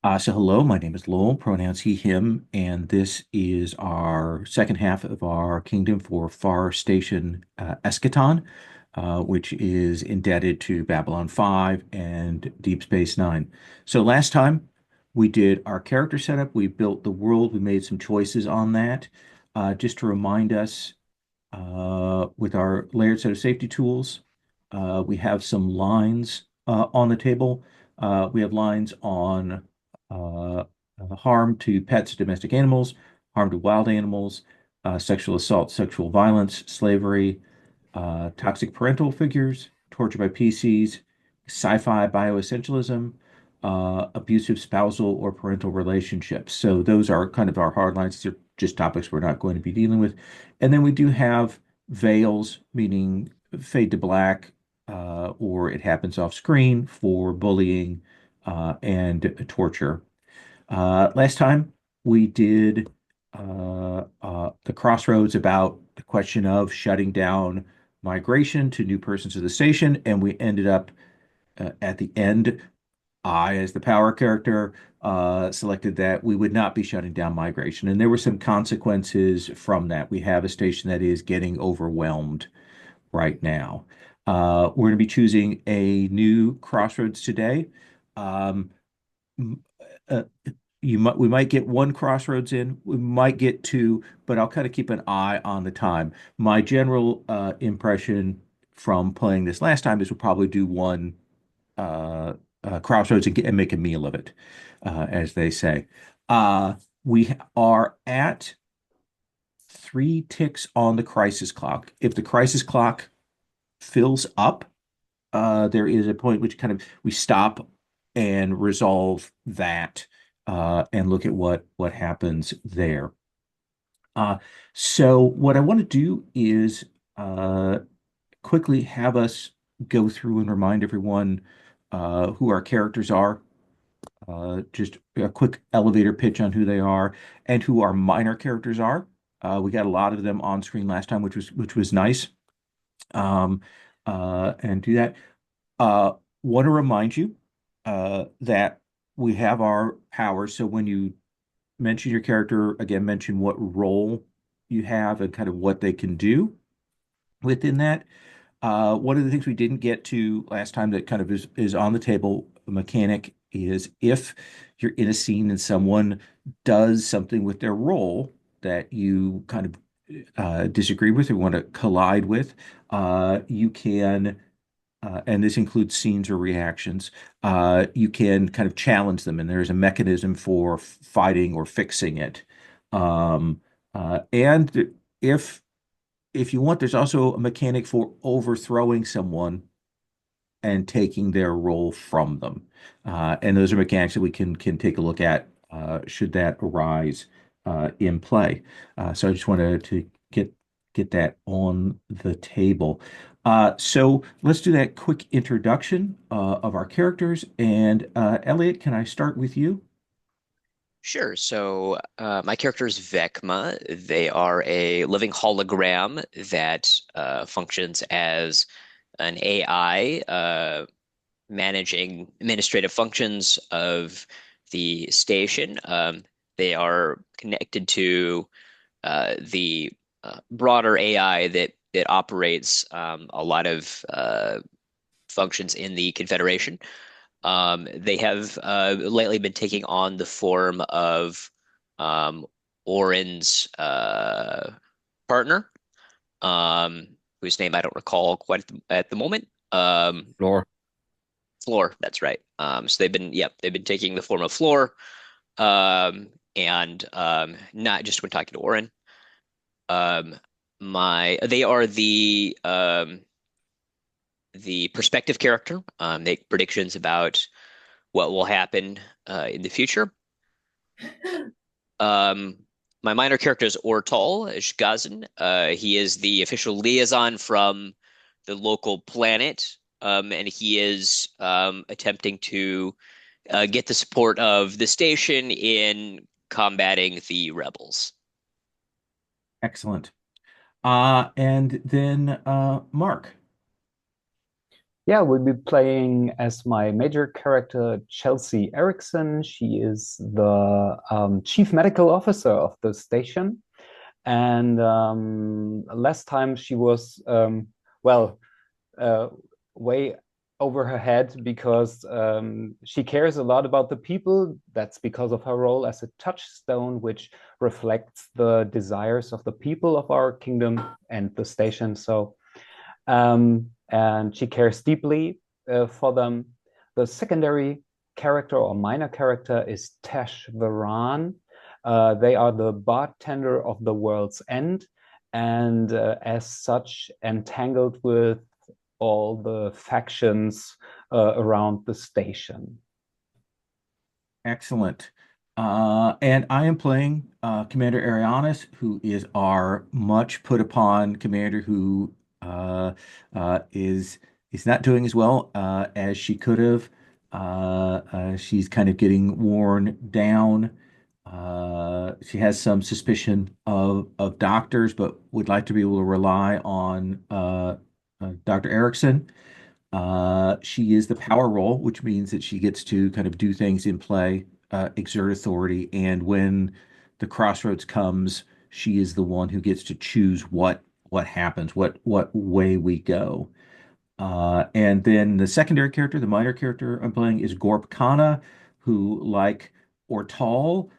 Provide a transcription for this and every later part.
So hello, my name is Lowell, pronouns he, him, and this is our second half of our Kingdom for Far Station Eschaton, which is indebted to Babylon 5 and Deep Space Nine. So last time we did our character setup, we built the world, we made some choices on that. Just to remind us, with our layered set of safety tools, we have some lines on the table. We have lines on harm to pets, domestic animals, harm to wild animals, sexual assault, sexual violence, slavery, toxic parental figures, torture by PCs, sci-fi bioessentialism, abusive spousal or parental relationships. So those are kind of our hard lines. These are just topics we're not going to be dealing with. And then we do have veils, meaning fade to black, or it happens off screen for bullying and torture. Last time we did the Crossroads about the question of shutting down migration to new persons to the station, and we ended up at the end. I, as the power character, selected that we would not be shutting down migration, and there were some consequences from that. We have a station that is getting overwhelmed right now. We're going to be choosing a new Crossroads today. Um, uh, we might get one Crossroads in, we might get two, but I'll kind of keep an eye on the time. My general impression from playing this last time is we'll probably do one uh, Crossroads and make a meal of it, as they say. We are at 3 ticks on the crisis clock. If the crisis clock fills up, there is a point which kind of we stop and resolve that and look at what happens there. Uh, so what I want to do is uh, quickly have us go through and remind everyone who our characters are. Just a quick elevator pitch on who they are and who our minor characters are. We got a lot of them on screen last time, which was nice. Um, and do that. Uh, Want to remind you that we have our powers. So when you mention your character, again, mention what role you have and kind of what they can do within that. One of the things we didn't get to last time that kind of is on the table, mechanic, is if you're in a scene and someone does something with their role that you kind of disagree with or want to collide with, you can and this includes scenes or reactions, you can kind of challenge them, and there's a mechanism for fighting or fixing it. Um, and if you want, there's also a mechanic for overthrowing someone and taking their role from them. And those are mechanics that we can take a look at should that arise in play. So I just wanted to get that on the table. So let's do that quick introduction of our characters. And Elliot, can I start with you? Sure. So my character is Vecma. They are a living hologram that functions as an AI managing administrative functions of the station. They are connected to the broader AI that operates a lot of functions in the Confederation. They have lately been taking on the form of um, Orin's partner, whose name I don't recall quite at the moment. Floor. Floor, that's right. So they've been taking the form of Floor, and not just when talking to Orin. Um, they are the perspective character, make predictions about what will happen in the future. Um, my minor character is Ortal Shgazin. He is the official liaison from the local planet, and he is attempting to get the support of the station in combating the rebels. Excellent. And then Mark. Yeah, we'll be playing as my major character, Chelsea Erickson. She is the chief medical officer of the station. And last time she was, well, uh, way over her head because she cares a lot about the people. That's because of her role as a touchstone, which reflects the desires of the people of our kingdom and the station. And she cares deeply for them. The secondary character or minor character is Tesh Varan. They are the bartender of the world's end, and as such, entangled with all the factions around the station. Excellent. And I am playing Commander Arianis, who is our much put upon commander who is not doing as well as she could have. She's kind of getting worn down. She has some suspicion of doctors, but would like to be able to rely on Dr. Erickson. She is the power role, which means that she gets to kind of do things in play, exert authority, and when the crossroads comes, she is the one who gets to choose what happens, what way we go. And then the secondary character, the minor character I'm playing is Gorp Kana, who, like Ortal,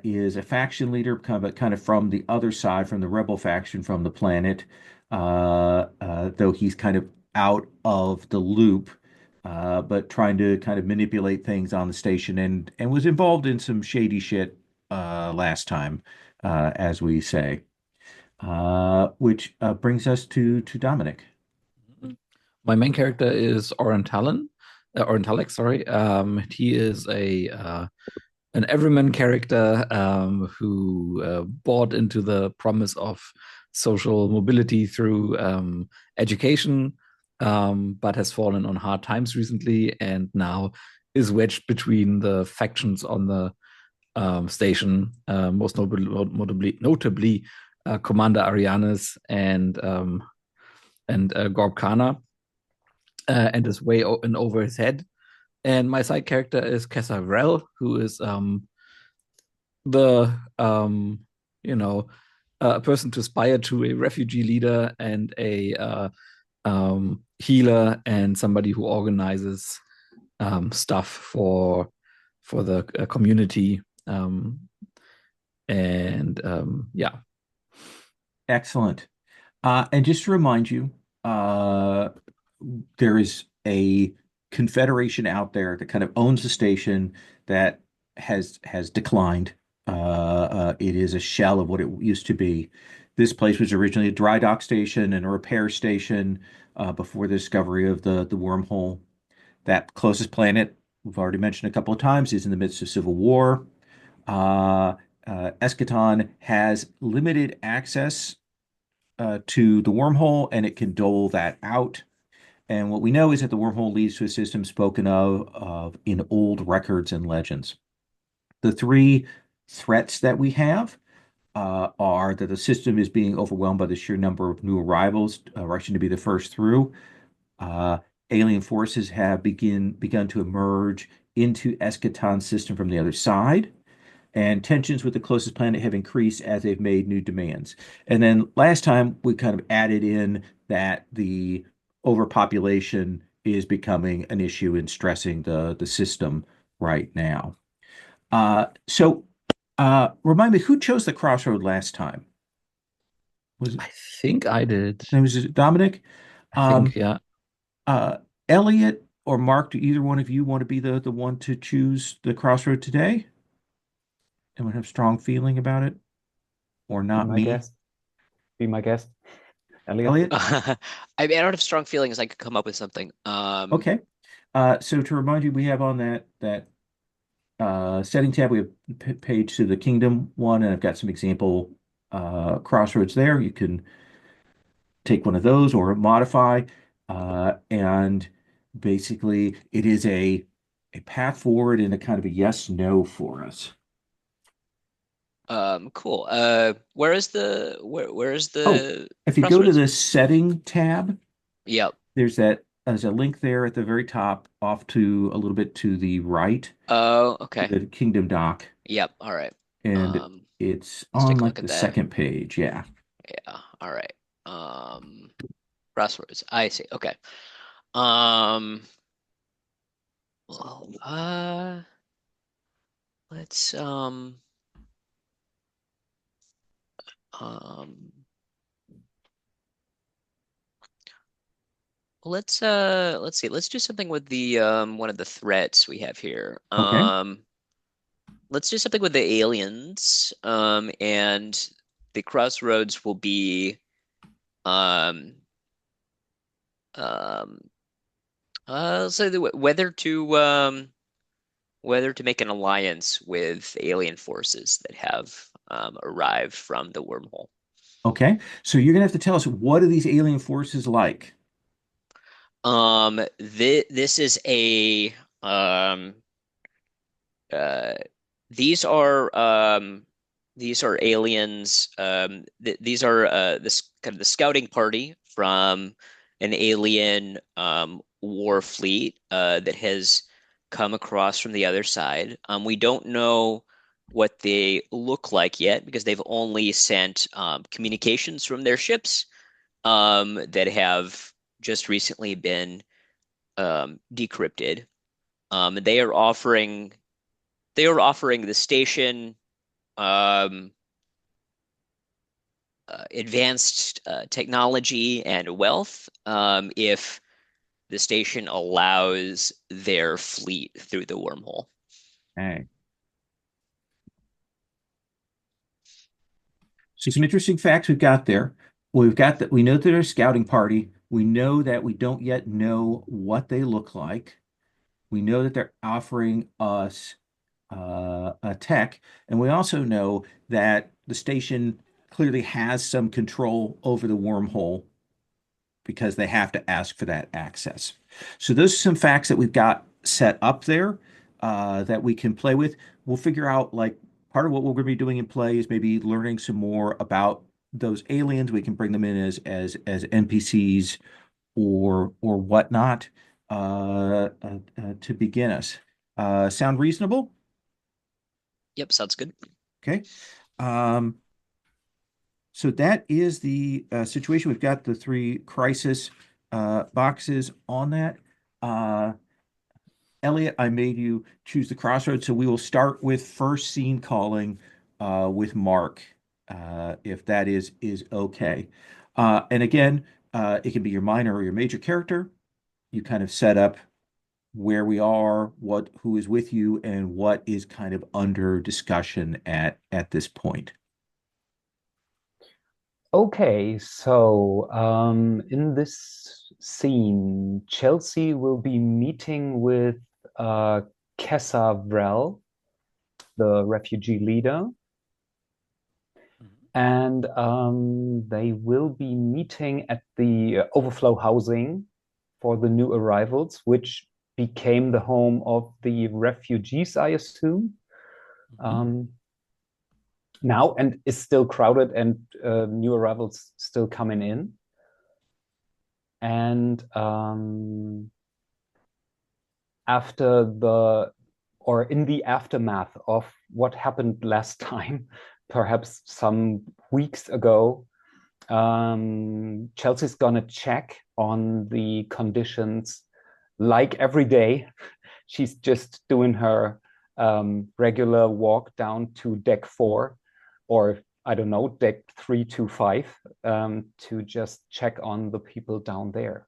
is a faction leader, kind of from the other side, from the rebel faction from the planet. Though he's kind of out of the loop, but trying to kind of manipulate things on the station and was involved in some shady shit last time, as we say. Which brings us to Dominic. My main character is Orientalek, sorry. He is a an everyman character who bought into the promise of social mobility through education, but has fallen on hard times recently, and now is wedged between the factions on the station, most notably Commander Arianes and Gorb Kana, and is way in over his head. And my side character is Kessa Rel, who is the you know a person to aspire to, a refugee leader and a healer, and somebody who organizes stuff for the community. And yeah. Excellent. And just to remind you, uh, there is a confederation out there that kind of owns the station that has declined. It is a shell of what it used to be. This place was originally a dry dock station and a repair station before the discovery of the wormhole. That closest planet, we've already mentioned a couple of times, is in the midst of civil war. Uh, Eschaton has limited access to the wormhole, and it can dole that out. And what we know is that the wormhole leads to a system spoken of in old records and legends. The three threats that we have are that the system is being overwhelmed by the sheer number of new arrivals, rushing to be the first through. Uh, Alien forces have begun to emerge into Eschaton's system from the other side, and tensions with the closest planet have increased as they've made new demands. And then last time we kind of added in that the overpopulation is becoming an issue and stressing the system right now. Remind me, who chose the crossroad last time? Was it, I think I did. was it Dominic? I think, Um, yeah. uh, Elliot or Mark, do either one of you want to be the one to choose the crossroad today? Anyone have strong feeling about it? Or Be not my me? guest. Be my guest, Elliot. Elliot? I mean, I don't have strong feelings. I could come up with something. Okay. So to remind you, we have on that setting tab, we have page to the kingdom one, and I've got some example crossroads there. You can take one of those or modify, and basically it is a path forward and a kind of a yes no for us. Cool. Where is Oh, the if you go to crossroads? the setting tab, Yep. there's that there's a link there at the very top, off to a little bit to the right, Oh, to okay. the Kingdom dock, Yep. All right. and Um, it's let's on take a like look at the that. second page. Yeah. Yeah. All right. Crossroads. I see. Okay. Um, well, let's um let's see. Let's do something with the one of the threats we have here. Okay. Let's do something with the aliens. And the crossroads will be um um so whether to make an alliance with alien forces that have arrived from the wormhole. Okay. So you're gonna have to tell us, what are these alien forces like? This is a uh these are aliens. These are this kind of the scouting party from an alien war fleet that has come across from the other side. We don't know what they look like yet because they've only sent communications from their ships that have just recently been decrypted. They are offering the station um, advanced technology and wealth if the station allows their fleet through the wormhole. Okay. So some interesting facts we've got there. We've got that we know that they're a scouting party. We know that we don't yet know what they look like. We know that they're offering us a tech, and we also know that the station clearly has some control over the wormhole because they have to ask for that access. So those are some facts that we've got set up there that we can play with. We'll figure out, like, part of what we're going to be doing in play is maybe learning some more about those aliens. We can bring them in as NPCs or whatnot to begin us. Sound reasonable? Yep, sounds good. Okay. Um, so that is the situation. We've got the three crisis boxes on that. Uh, Elliot, I made you choose the crossroads, so we will start with first scene calling with Mark, if that is okay. And again, it can be your minor or your major character. You kind of set up where we are, who is with you, and what is kind of under discussion at this point. Okay, so in this scene, Chelsea will be meeting with uh, Kessa Vrel, the refugee leader, and they will be meeting at the overflow housing for the new arrivals, which became the home of the refugees, I assume. Now, and is still crowded, and new arrivals still coming in. And after in the aftermath of what happened last time, perhaps some weeks ago, Chelsea's gonna check on the conditions like every day. She's just doing her regular walk down to deck 4, or I don't know, deck 325, to just check on the people down there.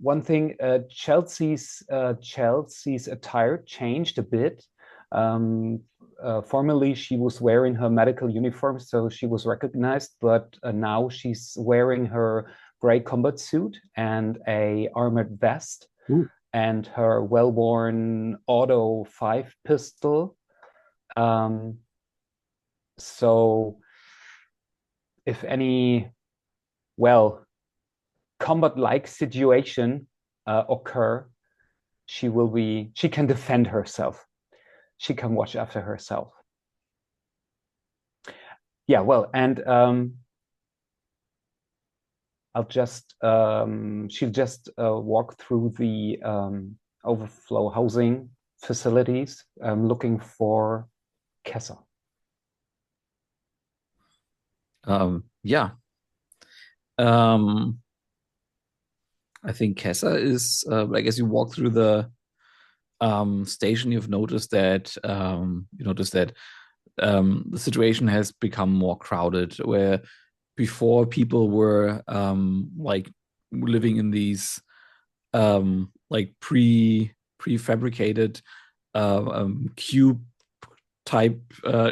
One thing, Chelsea's attire changed a bit. Formerly, she was wearing her medical uniform, so she was recognized, but now she's wearing her gray combat suit and a armored vest. Ooh. And her well-worn Auto 5 pistol. So if any, well, combat-like situation occur, she can defend herself. She can watch after herself. Yeah, well, and I'll just she'll just walk through the overflow housing facilities, looking for Kessa. Yeah. I think Kessa is, I guess you walk through the station, you've noticed that the situation has become more crowded, where before people were like living in these like prefabricated cube type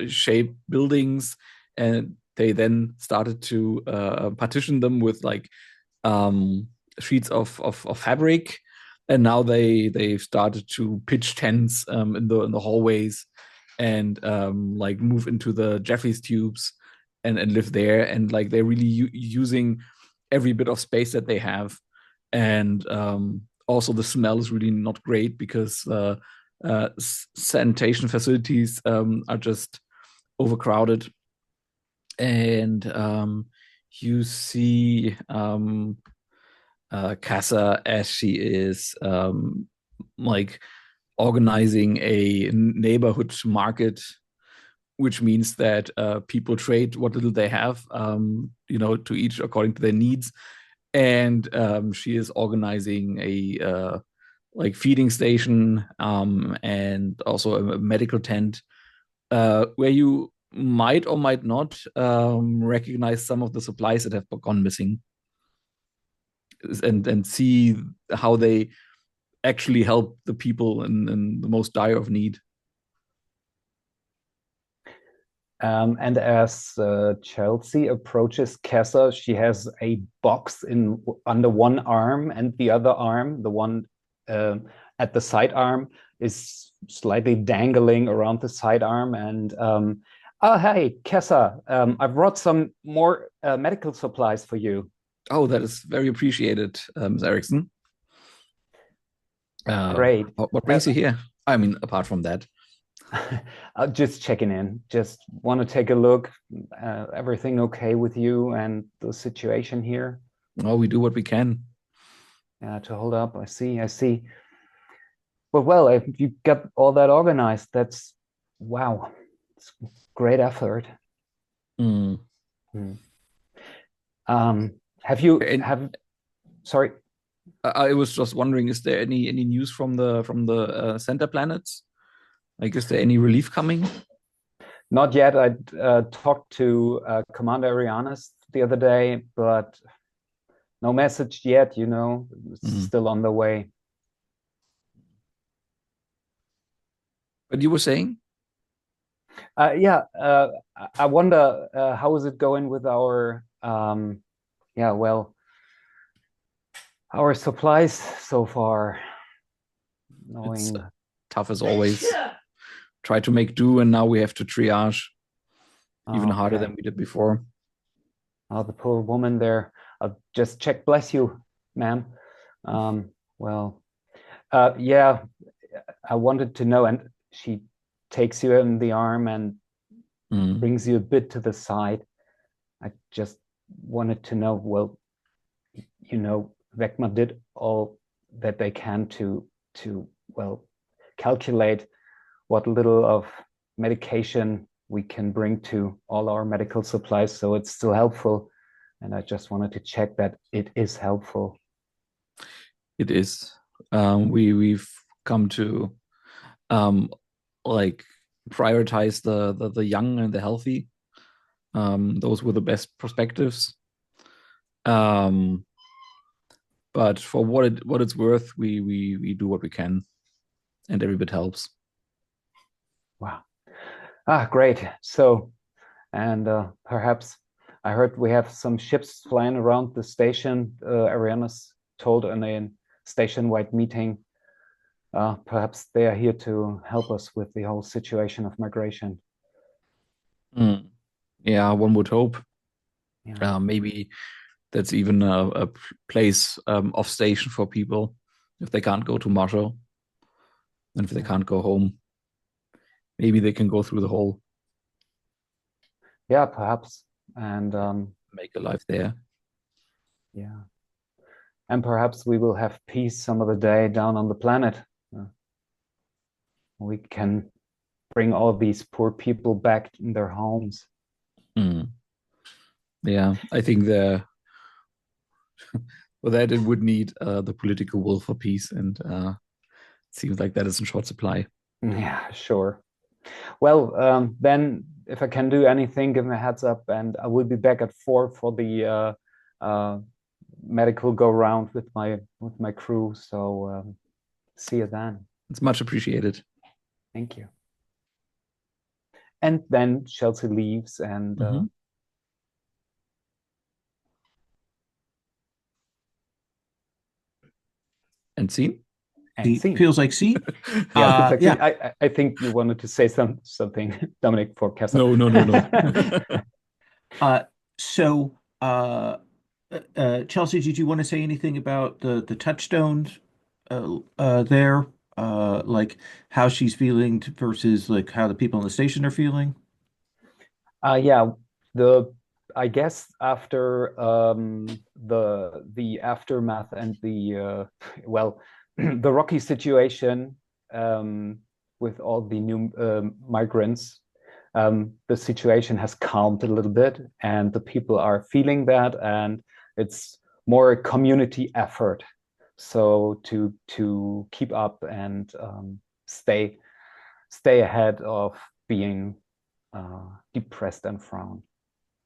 shape buildings, and they then started to partition them with like sheets of fabric, and now they've started to pitch tents in the hallways, and like move into the Jeffries tubes and live there, and like they're really using every bit of space that they have, and also the smell is really not great because sanitation facilities are just overcrowded, and you see Casa as she is like organizing a neighborhood market, which means that people trade what little they have, to each according to their needs. And she is organizing a like feeding station and also a medical tent where you might or might not recognize some of the supplies that have gone missing, and see how they actually help the people in the most dire of need. And as Chelsea approaches Kessa, she has a box under one arm, and the other arm, the one at the sidearm, is slightly dangling around the sidearm. And oh, hey, Kessa, I brought some more medical supplies for you. Oh, that is very appreciated, Ms. Erickson. Great. What brings you here? I mean, apart from that. Just checking in. Just want to take a look. Everything okay with you and the situation here? Oh, we do what we can. To hold up. I see. Well, if you got all that organized, that's wow. It's great effort. Mm. Sorry. I was just wondering, is there any news from the center planets? Like, is there any relief coming? Not yet. I talked to Commander Arianas the other day, but no message yet. It's still on the way. But you were saying? I wonder how is it going with our our supplies so far. It's tough as always. Try to make do, and now we have to triage even harder than we did before. Oh, the poor woman there. I'll just check. Bless you, ma'am. I wanted to know, and she takes you in the arm and brings you a bit to the side. I just wanted to know, well, Vecma did all that they can to calculate what little of medication we can bring to all our medical supplies, so it's still helpful. And I just wanted to check that it is helpful. It is. We've come to like prioritize the young and the healthy. Those were the best perspectives. But for what it's worth, we do what we can, and every bit helps. Wow. Great. So, and perhaps I heard we have some ships flying around the station. Arianas told in a station-wide meeting. Perhaps they are here to help us with the whole situation of migration. Yeah, one would hope. Yeah. Maybe that's even a place off station for people if they can't go to Marshall, and if they can't go home. Maybe they can go through the hole. Yeah, perhaps. And make a life there. Yeah. And perhaps we will have peace some other day down on the planet. We can bring all these poor people back in their homes. Mm. Yeah, I think for that it would need the political will for peace, and it seems like that is in short supply. Yeah, sure. Well, then if I can do anything, give me a heads up, and I will be back at 4 for the medical go round with my crew. So see you then. It's much appreciated. Thank you. And then Chelsea leaves, and and scene. And scene. Feels like scene. Yeah, exactly. I think you wanted to say something, Dominic, for Kessa. No. So, Chelsea, did you want to say anything about the touchstones there? Like how she's feeling versus like how the people in the station are feeling? Yeah, I guess after the aftermath and the well, the rocky situation with all the new migrants, the situation has calmed a little bit, and the people are feeling that, and it's more a community effort. So to keep up and stay ahead of being depressed and frown.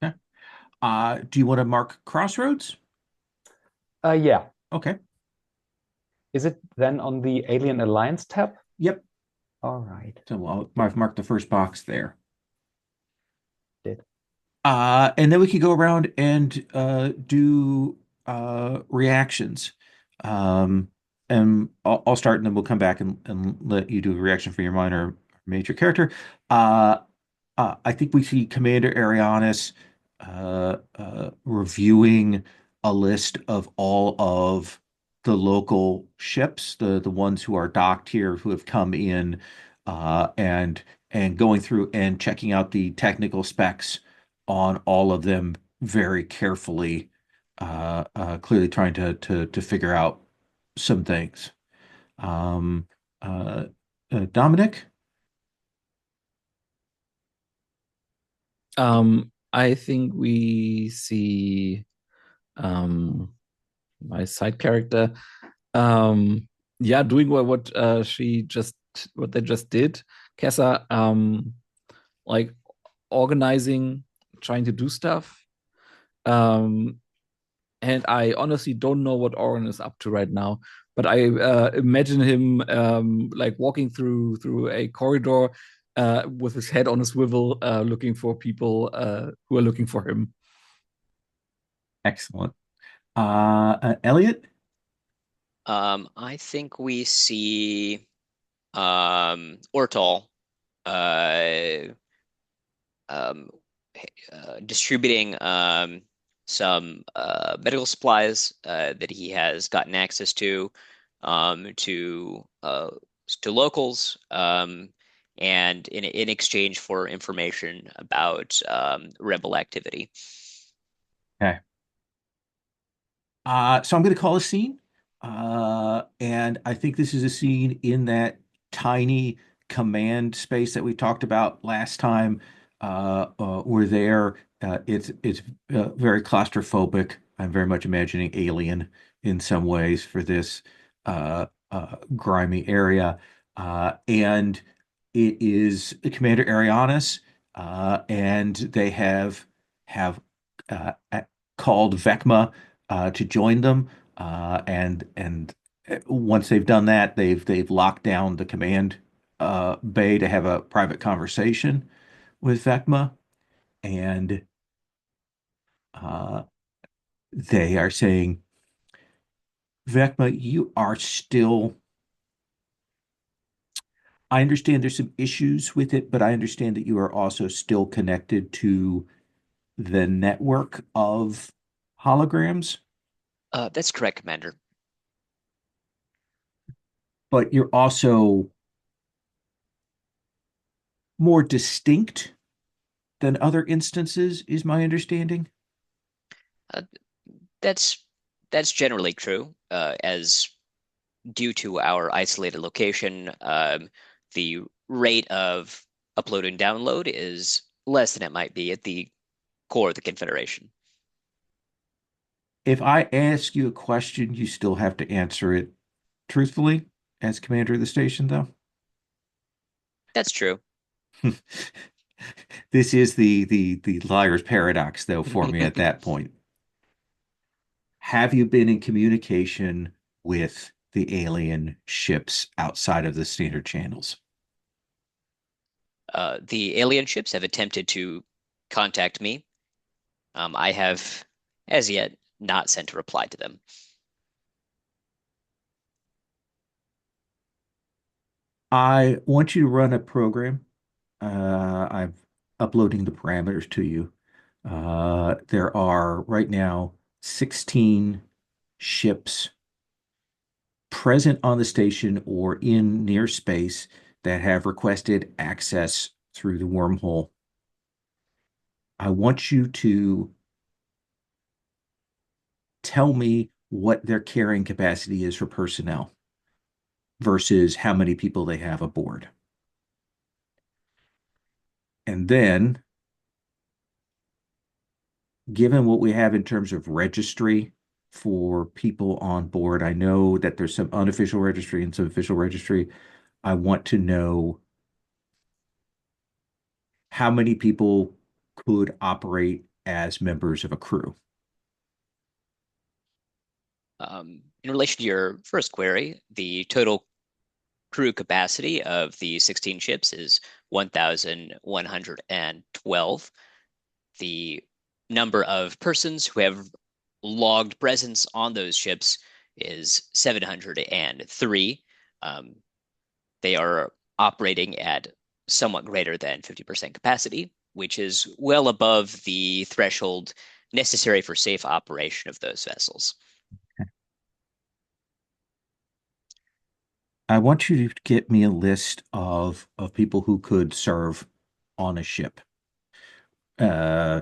Yeah. Do you want to mark Crossroads? Yeah. Okay. Is it then on the Alien Alliance tab? Yep. All right. So I've marked the first box there. Did. And then we could go around and do reactions. And I'll start, and then we'll come back and let you do a reaction for your minor or major character. I think we see Commander Arianis reviewing a list of all of the local ships, the ones who are docked here, who have come in, and going through and checking out the technical specs on all of them very carefully, clearly trying to figure out some things. Um, uh, Dominic? I think we see my side character doing what they just did. Kessa like organizing, trying to do stuff. And I honestly don't know what Oren is up to right now, but I imagine him like walking through a corridor with his head on a swivel, looking for people who are looking for him. Excellent. Elliot? I think we see Ortal uh, um, distributing some medical supplies that he has gotten access um, to uh, to locals, and in exchange for information about rebel activity. Okay. So I'm going to call a scene. And I think this is a scene in that tiny command space that we talked about last time. We're there. It's very claustrophobic. I'm very much imagining Alien in some ways for this grimy area. And it is Commander Arianis, and they have called Vecma to join them. And once they've done that, they've locked down the command bay to have a private conversation with Vecma, and uh, they are saying, Vecma, you are still. I understand there's some issues with it, but I understand that you are also still connected to the network of holograms, That's correct, Commander. but you're also more distinct than other instances, is my understanding. Uh, that's That's generally true, as due to our isolated location, the rate of upload and download is less than it might be at the core of the Confederation. If I ask you a question, you still have to answer it truthfully as commander of the station, though. That's true. This is the liar's paradox, though, for me at that point. Have you been in communication with the alien ships outside of the standard channels? The alien ships have attempted to contact me. I have, as yet, not sent a reply to them. I want you to run a program. I'm uploading the parameters to you. There are right now 16 ships present on the station or in near space that have requested access through the wormhole. I want you to tell me what their carrying capacity is for personnel versus how many people they have aboard. And then, given what we have in terms of registry for people on board, I know that there's some unofficial registry and some official registry. I want to know how many people could operate as members of a crew. In relation to your first query, the total crew capacity of the 16 ships is 1,112. The number of persons who have logged presence on those ships is 703. They are operating at somewhat greater than 50% capacity, which is well above the threshold necessary for safe operation of those vessels. I want you to get me a list of people who could serve on a ship. Uh,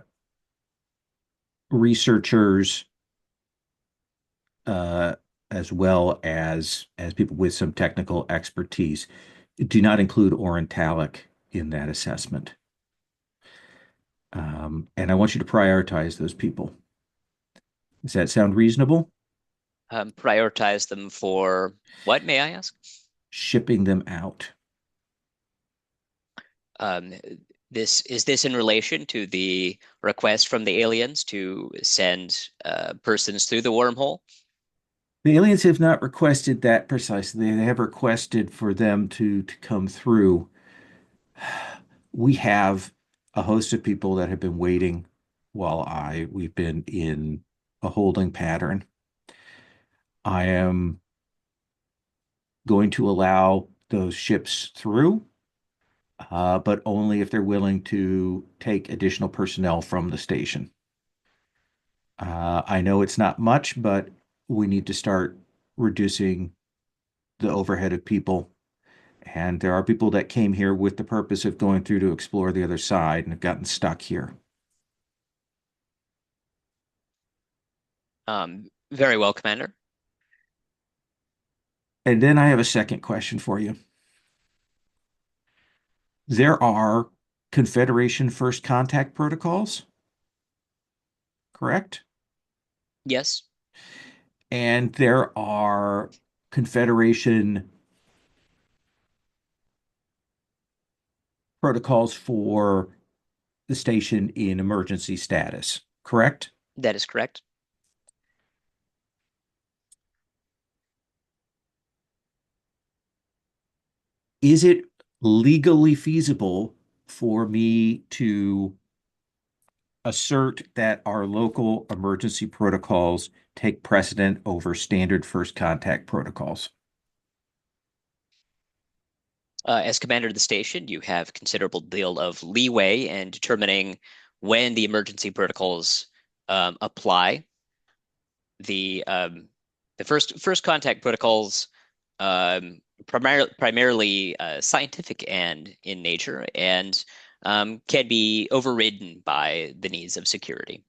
Researchers, uh, as well as people with some technical expertise. Do not include Orientalic in that assessment. And I want you to prioritize those people. Does that sound reasonable? Prioritize them for what, may I ask? Shipping them out. Um, is this in relation to the request from the aliens to send persons through the wormhole? The aliens have not requested that precisely. They have requested for them to come through. We have a host of people that have been waiting while we've been in a holding pattern. I am going to allow those ships through, but only if they're willing to take additional personnel from the station. I know it's not much, but we need to start reducing the overhead of people. And there are people that came here with the purpose of going through to explore the other side and have gotten stuck here. Very well, Commander. And then I have a second question for you. There are Confederation first contact protocols, correct? Yes. And there are Confederation protocols for the station in emergency status, correct? That is correct. Is it legally feasible for me to assert that our local emergency protocols take precedent over standard first contact protocols? As commander of the station, you have considerable deal of leeway in determining when the emergency protocols apply. The first contact protocols primarily scientific and in nature, and can be overridden by the needs of security.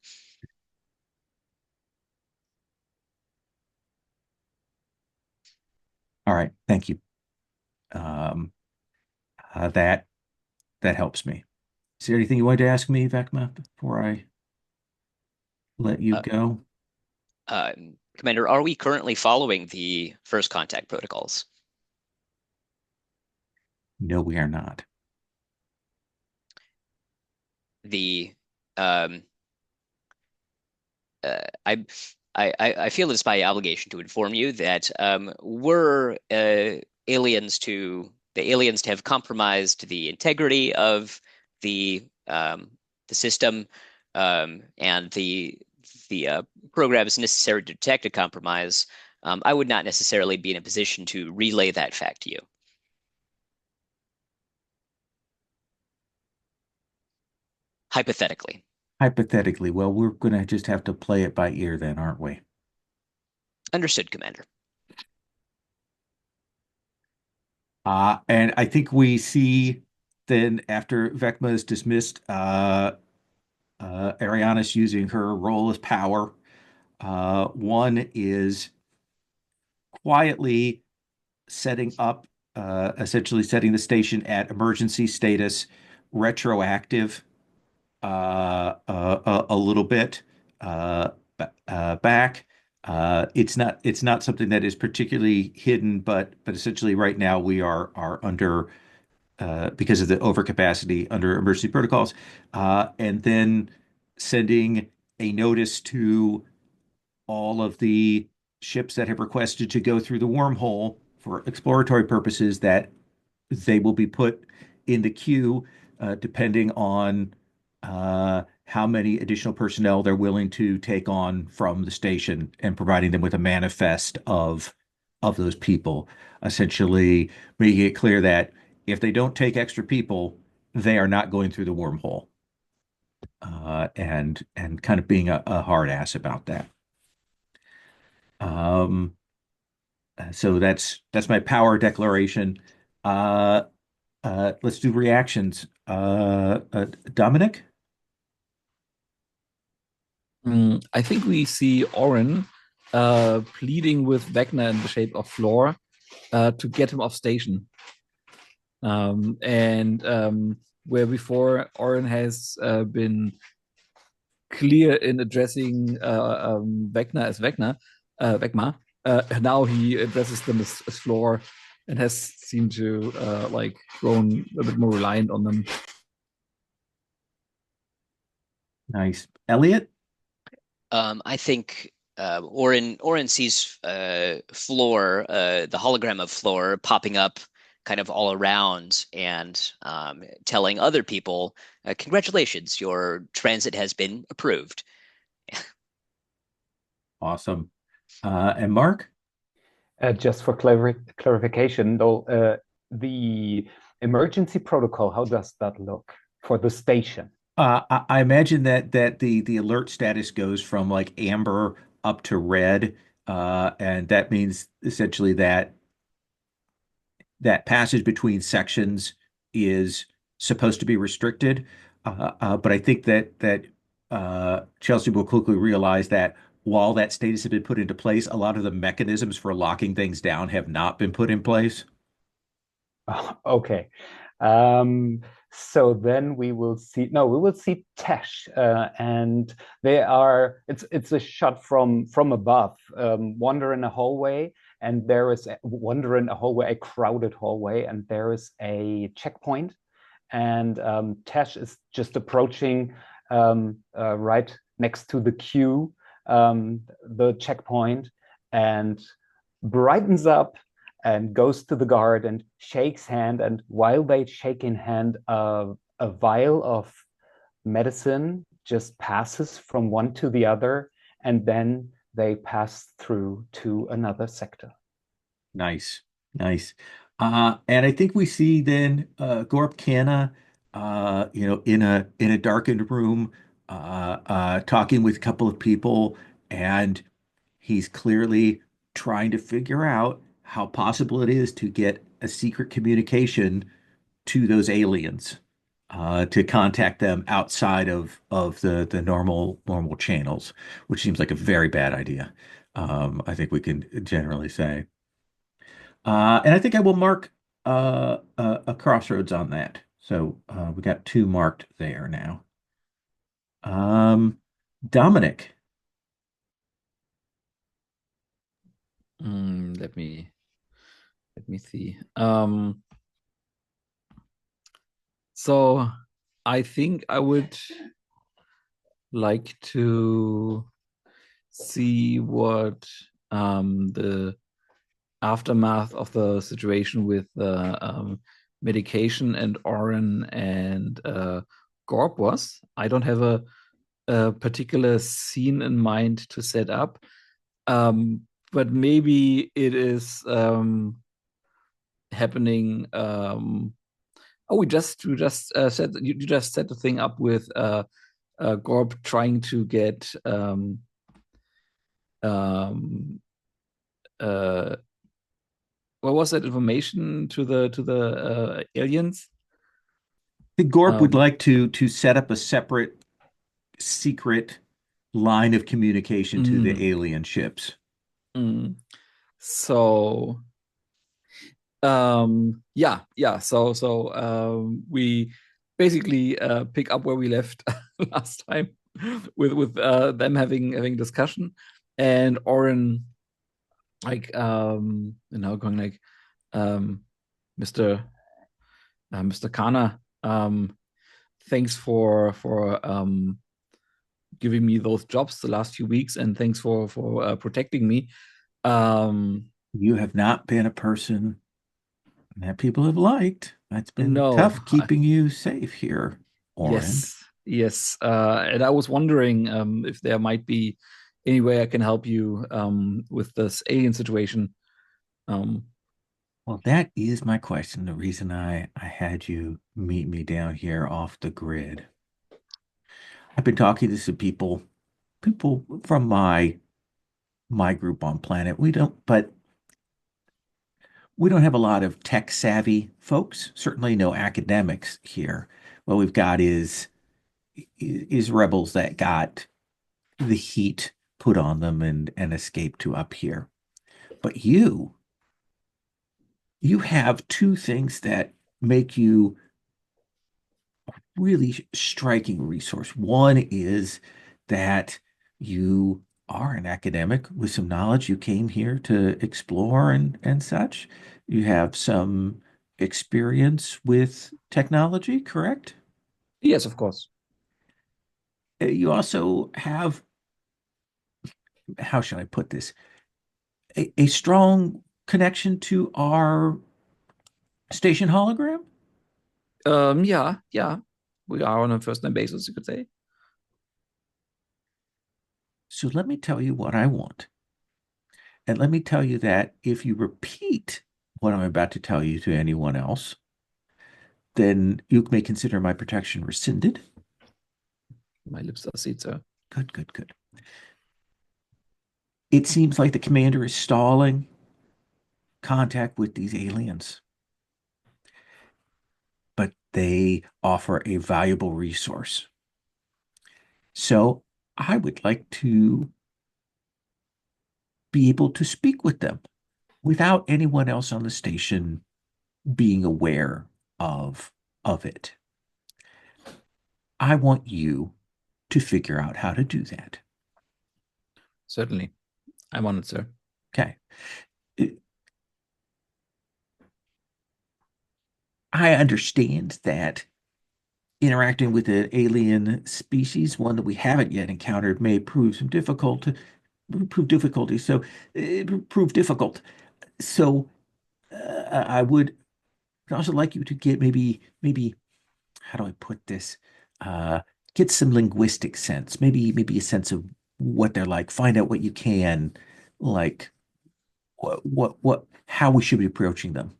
All right. Thank you. Um, that helps me. Is there anything you wanted to ask me, Vecma, before I let you Uh, go? uh, Commander, are we currently following the first contact protocols? No, we are not. The um, I, I feel it's my obligation to inform you that were the aliens to have compromised the integrity of the system and the programs necessary to detect a compromise, I would not necessarily be in a position to relay that fact to you. Hypothetically. Hypothetically, well, we're going to just have to play it by ear then, aren't we? Understood, Commander. And I think we see then after Vecma is dismissed, Arianis using her role as power. One is quietly setting up, essentially setting the station at emergency status, retroactive, a little bit back. It's not something that is particularly hidden, but essentially right now we are under because of the overcapacity under emergency protocols, and then sending a notice to all of the ships that have requested to go through the wormhole for exploratory purposes that they will be put in the queue depending on how many additional personnel they're willing to take on from the station and providing them with a manifest of those people, essentially making it clear that if they don't take extra people, they are not going through the wormhole, and kind of being a hard ass about that. Um, so that's my power declaration. Uh, let's do reactions. Dominic? I think we see Oren pleading with Wagner in the shape of Floor to get him off station. And where before Oren has been clear in addressing Wagner as Wegma, now he addresses them as Floor and has seemed to like grown a bit more reliant on them. Nice. Elliot? I think Orin sees Floor, the hologram of Floor, popping up kind of all around and telling other people, "Congratulations, your transit has been approved." Awesome. And Mark? Just for clarification, though, the emergency protocol, how does that look for the station? I imagine that the alert status goes from like amber up to red, and that means essentially that passage between sections is supposed to be restricted. But I think that Chelsea will quickly realize that while that status has been put into place, a lot of the mechanisms for locking things down have not been put in place. Okay. Um, so then we will see, no, we will see Tesh, and they are, it's a shot from above, wander in a hallway, and there is wander in a hallway, a crowded hallway, and there is a checkpoint, and Tesh is just approaching right next to the queue, the checkpoint, and brightens up and goes to the guard and shakes hand. And while they shake in hand, a vial of medicine just passes from one to the other, and then they pass through to another sector. Nice, nice. And I think we see then Gorp Kanna, in a darkened room, talking with a couple of people, and he's clearly trying to figure out how possible it is to get a secret communication to those aliens, to contact them outside of the normal channels, which seems like a very bad idea. I think we can generally say. And I think I will mark a crossroads on that. So we got two marked there now. Um, Dominic, Let me see. So I think I would like to see what the aftermath of the situation with medication and Oren and Gorb was. I don't have a particular scene in mind to set up, but maybe it is happening. Oh, we just set you just set the thing up with Gorb trying to get um, uh, what was that information to the aliens? the Gorp would Um, like to set up a separate secret line of communication to the mm, alien ships. mm. So yeah, we basically pick up where we left last time with them having discussion, and Oren like going like um Mr. Mr. Kana, thanks for giving me those jobs the last few weeks, and thanks for protecting me. You have not been a person that people have liked. It's been No, tough keeping you safe here, Oren. yes, and I was wondering if there might be any way I can help you with this alien situation. Um, Well, that is my question. The reason I had you meet me down here off the grid. I've been talking to some people from my group on planet. We don't have a lot of tech savvy folks, certainly no academics here. What we've got is rebels that got the heat put on them and escaped to up here. But you have two things that make you really striking resource. One is that you are an academic with some knowledge. You came here to explore and such. You have some experience with technology, correct? yes, of course. You also have, how should I put this, a strong connection to our station hologram. Yeah, we are on a first name basis, you could say. So let me tell you what I want. And let me tell you that if you repeat what I'm about to tell you to anyone else, then you may consider my protection rescinded. My lips are sealed, sir. Good, good, good. It seems like the commander is stalling contact with these aliens, but they offer a valuable resource. So I would like to be able to speak with them without anyone else on the station being aware of it. I want you to figure out how to do that. Certainly. I'm on it, sir. Okay. I understand that interacting with an alien species, one that we haven't yet encountered, may prove difficulty. So, prove difficult. So, I would also like you to get maybe, how do I put this? Uh, get some linguistic sense, maybe a sense of what they're like. Find out what you can, like how we should be approaching them,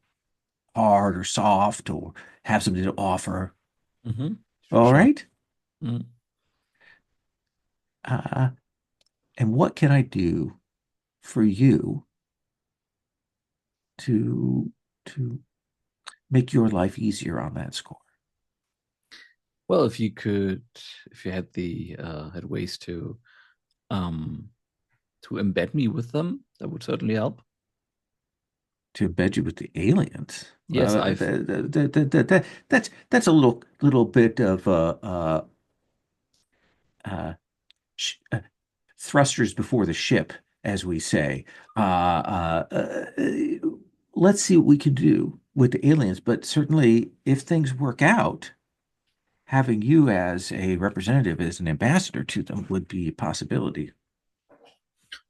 hard or soft, or have something to offer. Mm-hmm. All Sure. right. Mm. Uh, and what can I do for you to to make your life easier on that score? Well, if you had had ways um to embed me with them, that would certainly help. to embed you with the aliens. Yes, I've. That's a little bit of uh, sh thrusters before the ship, as we say. Let's see what we can do with the aliens. But certainly, if things work out, having you as a representative, as an ambassador to them, would be a possibility.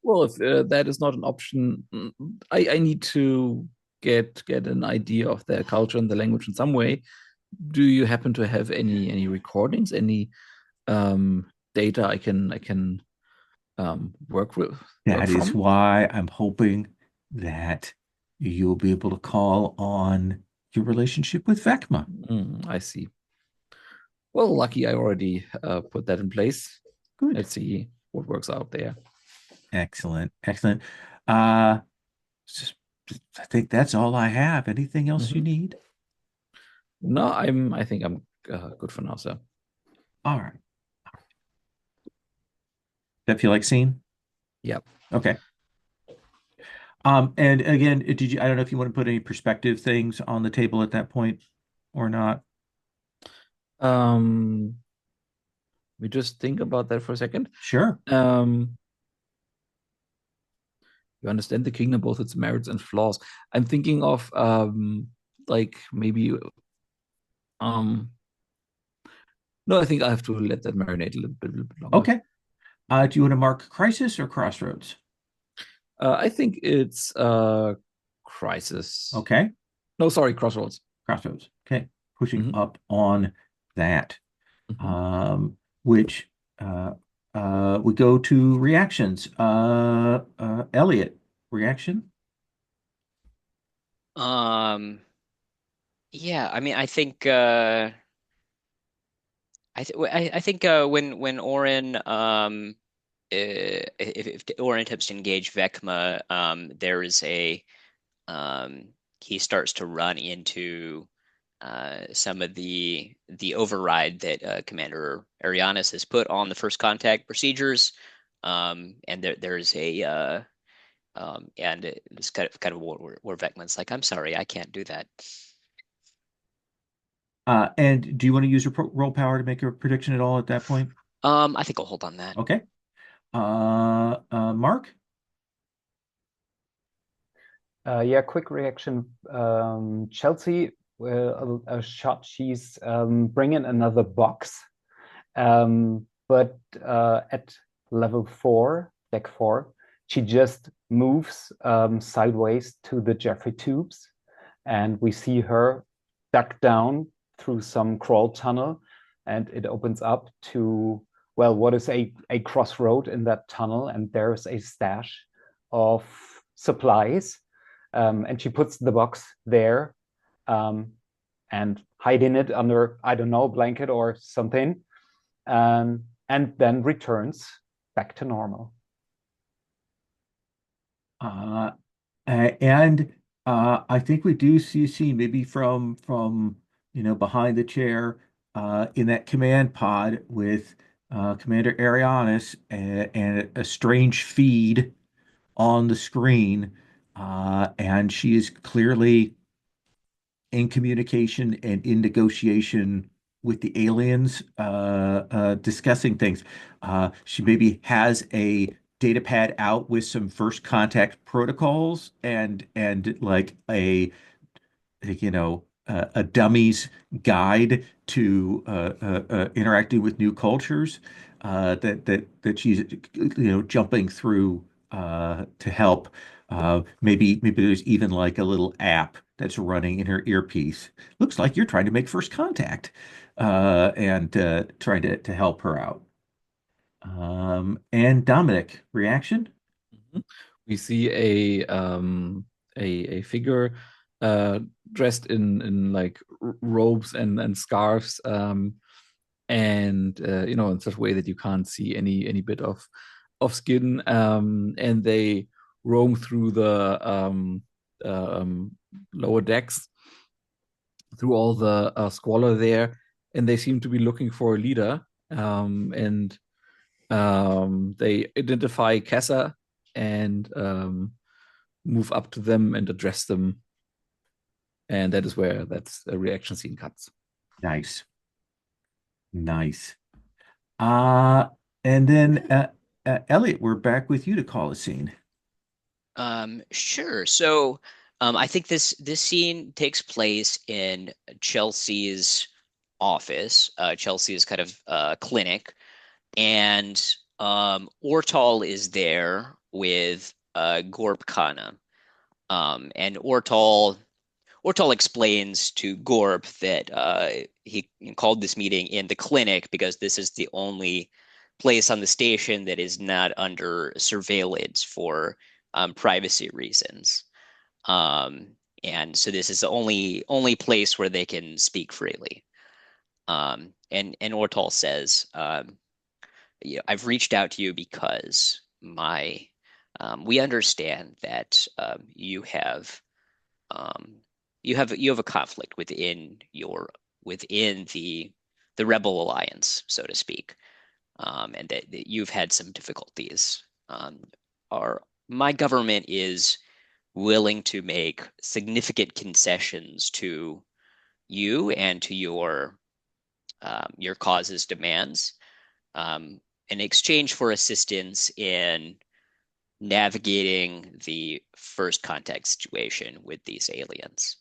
Well, if that is not an option, I need to get an idea of their culture and the language in some way. Do you happen to have any recordings, any data I can work That is from? why I'm hoping that you'll be able to call on your relationship with Vecma. I see. Well, lucky I already put that in place. Good. Let's see what works out there. Excellent. Excellent. Uh, I think that's all I have. Anything else you need? No, I think I'm good for now, sir. All right. That feel like scene? Yep. Okay. And again, I don't know if you want to put any perspective things on the table at that point or not. We just think about that for a second. Sure. You understand the kingdom, both its merits and flaws. I'm thinking of like maybe no, I think I have to let that marinate a little bit longer. Okay. Do you want to mark Crisis or Crossroads? I think it's Crisis. Okay. No, sorry, Crossroads. Crossroads. Okay. Pushing up on that. Which we go to reactions. Elliot, reaction? Yeah, I mean, I think when Orin if Orin attempts to engage Vecma, there is he starts to run into some of the override that Commander Arianis has put on the first contact procedures, and there's a and it's kind of where Vecman's like, I'm sorry, I can't do that. And do you want to use your roll power to make a prediction at all at that point? I think I'll hold on that. Okay. Mark? Yeah, quick reaction. Chelsea, a shot. She's bringing another box, but at level 4, deck 4, she just moves sideways to the Jeffrey tubes, and we see her duck down through some crawl tunnel, and it opens up to, well, what is a crossroad in that tunnel, and there's a stash of supplies. And she puts the box there and hiding it under, I don't know, a blanket or something, and then returns back to normal. And I think we do see a scene maybe from behind the chair in that command pod with Commander Arianis and a strange feed on the screen, and she is clearly in communication and in negotiation with the aliens, discussing things. She maybe has a data pad out with some first contact protocols and like a dummies guide to interacting with new cultures, that she's jumping through to help. Maybe there's even like a little app that's running in her earpiece. Looks like you're trying to make first contact, and trying to help her out. And Dominic, reaction? We see a figure dressed in like robes and scarves, and in such a way that you can't see any bit of skin, and they roam through the lower decks, through all the squalor there, and they seem to be looking for a leader, and they identify Kessa and move up to them and address them. And that is where that's a reaction scene cuts. Nice. Nice. Uh, and then Elliot, we're back with you to call a scene. Sure. So, I think this scene takes place in Chelsea's office. Chelsea's kind of clinic, and Ortal is there with Gorp Kana. And Ortal explains to Gorp that he called this meeting in the clinic because this is the only place on the station that is not under surveillance for privacy reasons. And so this is the only place where they can speak freely. And Ortal says, I've reached out to you because we understand that um, you have a conflict within the Rebel Alliance, so to speak, and that you've had some difficulties. Our My government is willing to make significant concessions to you and to your cause's demands, um, in exchange for assistance in navigating the first contact situation with these aliens.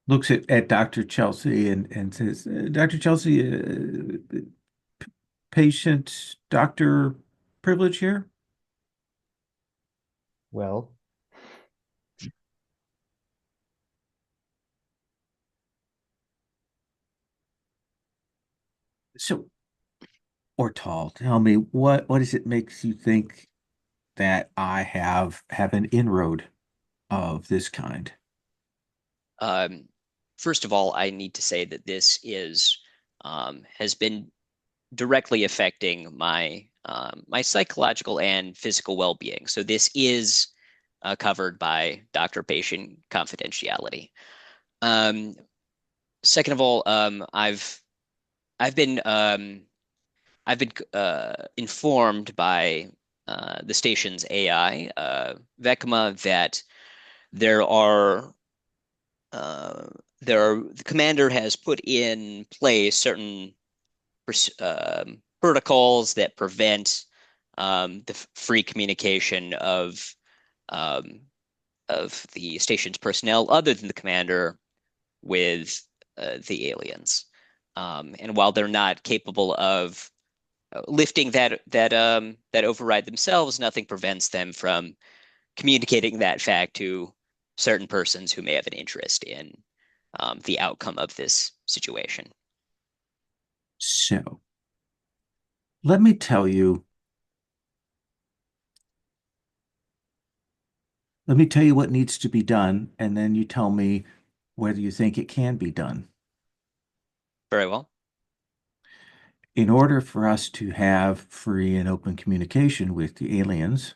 Looks at Dr. Chelsea and says, Dr. Chelsea, patient doctor privilege here? Well, So, Ortal, tell me, what is it makes you think that I have an inroad of this kind? Um, First of all, I need to say that this is has been directly affecting my psychological and physical well-being. So this is covered by doctor-patient confidentiality. Um, Second of all, I've been um, I've been informed by the station's AI, Vecma, that there are the commander has put in place certain protocols that prevent the free communication um, of the station's personnel other than the commander with the aliens. And while they're not capable of lifting that override themselves, nothing prevents them from communicating that fact to certain persons who may have an interest in the outcome of this situation. So, let me tell you, what needs to be done, and then you tell me whether you think it can be done. Very well. In order for us to have free and open communication with the aliens,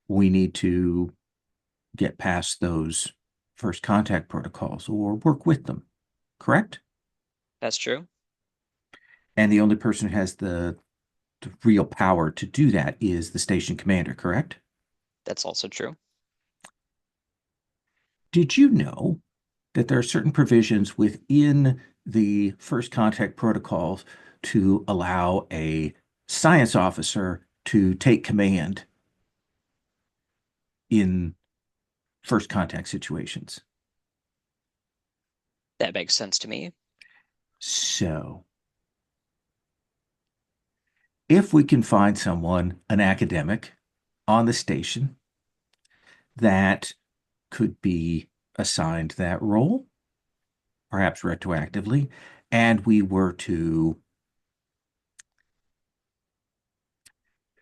we need to get past those first contact protocols or work with them, correct? That's true. And the only person who has the real power to do that is the station commander, correct? That's also true. Did you know that there are certain provisions within the first contact protocols to allow a science officer to take command in first contact situations? That makes sense to me. So, if we can find someone, an academic, on the station that could be assigned that role, perhaps retroactively, and we were to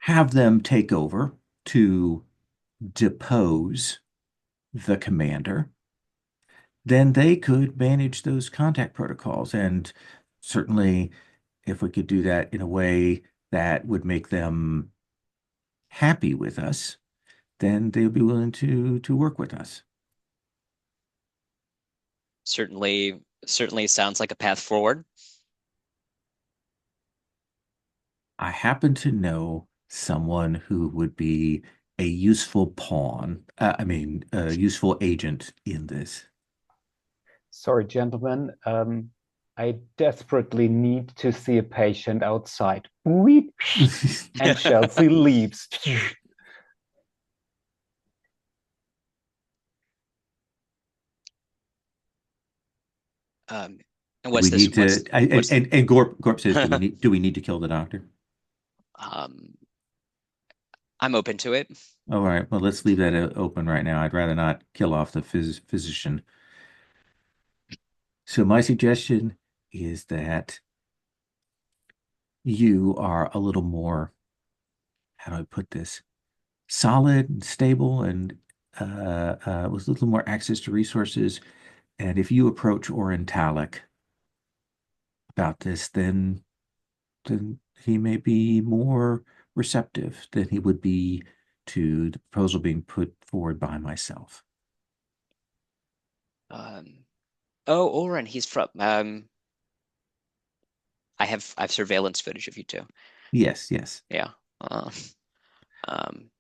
have them take over to depose the commander, then they could manage those contact protocols. And certainly, if we could do that in a way that would make them happy with us, then they would be willing to work with us. Certainly sounds like a path forward. I happen to know someone who would be a useful pawn, a useful agent in this. Sorry, gentlemen. I desperately need to see a patient outside. Weep. And Chelsea leaves. And Do what's we this? need to, What's and Gorp says, do we need to kill the doctor? I'm open to it. All right, well, let's leave that open right now. I'd rather not kill off the physician. So my suggestion is that you are a little more, how do I put this, solid and stable and with a little more access to resources. And if you approach Orentalic about this, then he may be more receptive than he would be to the proposal being put forward by myself. Oh, Oren, he's from I have surveillance footage of you two. Yes, yes, Yeah. Um,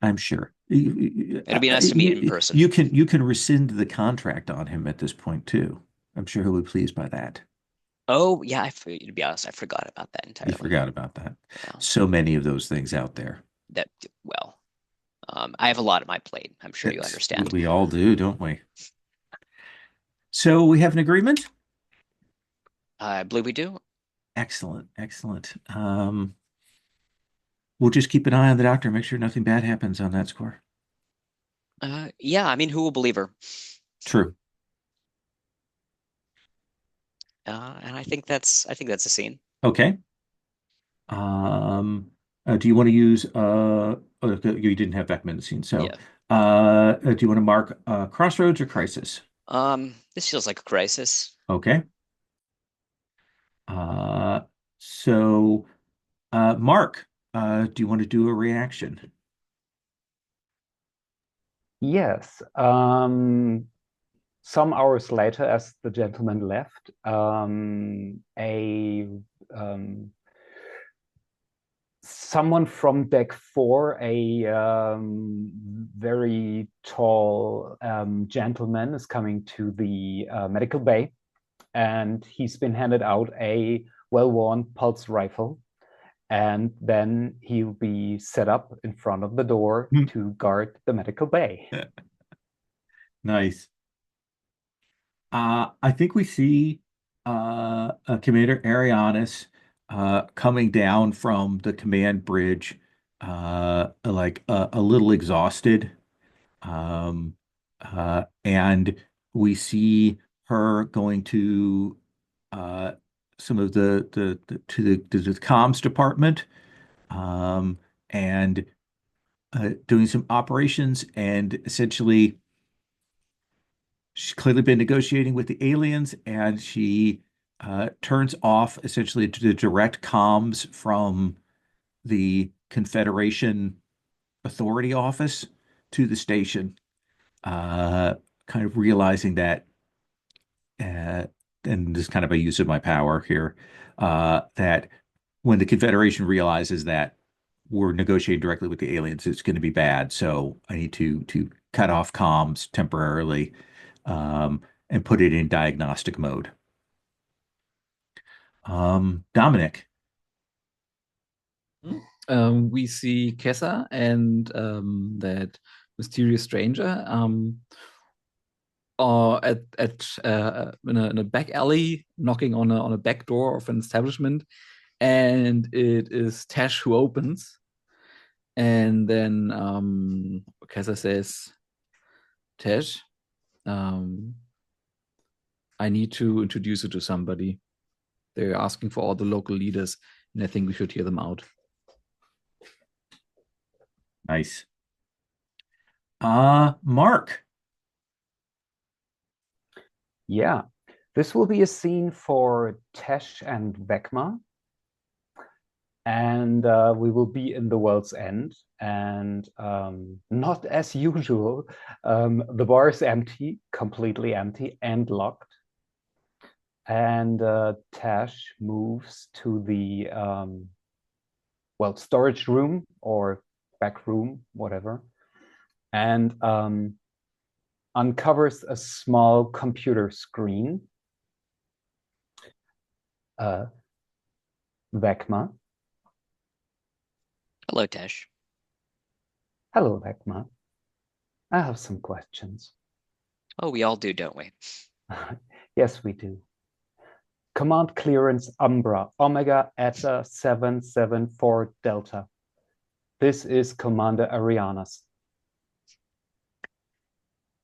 I'm sure. it'd be nice to meet in person. You can rescind the contract on him at this point too. I'm sure he'll be pleased by that. Oh, yeah, to be honest, I forgot about that You entirely. forgot about that. Yeah. So many of those things out there. That, well, I have a lot on my plate. I'm sure you understand. We all do, don't we? So we have an agreement? I believe we do. Excellent, excellent. We'll just keep an eye on the doctor, make sure nothing bad happens on that score. Yeah, I mean, who will believe her? True. And I think that's a scene. Okay. Do you want to use you didn't have Beckman scene, so Yeah. do you want to mark Crossroads or Crisis? This feels like a crisis. Okay. Uh, so Mark, do you want to do a reaction? Yes. Some hours later, as the gentleman left, someone from deck 4, a very tall gentleman, is coming to the medical bay, and he's been handed out a well-worn pulse rifle. And then he'll be set up in front of the door to guard the medical bay. Nice. I think we see Commander Arianis coming down from the command bridge, like a little exhausted. Um, and we see her going to some of the comms department, and doing some operations, and essentially she's clearly been negotiating with the aliens, and she turns off essentially the direct comms from the Confederation Authority office to the station, kind of realizing that, uh, and this is kind of a use of my power here, that when the Confederation realizes that we're negotiating directly with the aliens, it's going to be bad. So I need to cut off comms temporarily, and put it in diagnostic mode. Dominic. We see Kessa and that mysterious stranger in a back alley, knocking on a back door of an establishment, and it is Tash who opens. And then Kessa says, Tash, I need to introduce you to somebody. They're asking for all the local leaders, and I think we should hear them out. Nice. Mark. Yeah, this will be a scene for Tesh and Vecma. And we will be in the world's end. And not as usual, the bar is empty, completely empty and locked. And Tash moves to the well, storage room or back room, whatever, and uncovers a small computer screen. Vecma. Hello, Tesh. Hello, Vecma. I have some questions. Oh, we all do, don't we? Yes, we do. Command clearance Umbra, Omega Eta 774 Delta. This is Commander Arianas.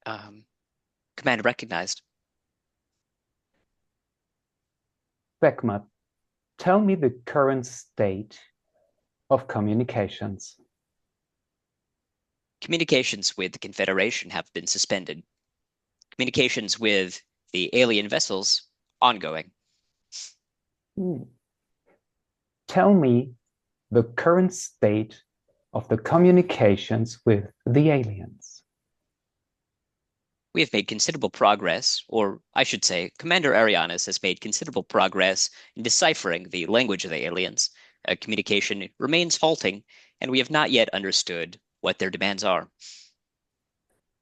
Command recognized. Vecma, tell me the current state of communications. Communications with the Confederation have been suspended. Communications with the alien vessels ongoing. Tell me the current state of the communications with the aliens. We have made considerable progress, or I should say, Commander Arianas has made considerable progress in deciphering the language of the aliens. Communication remains halting, and we have not yet understood what their demands are.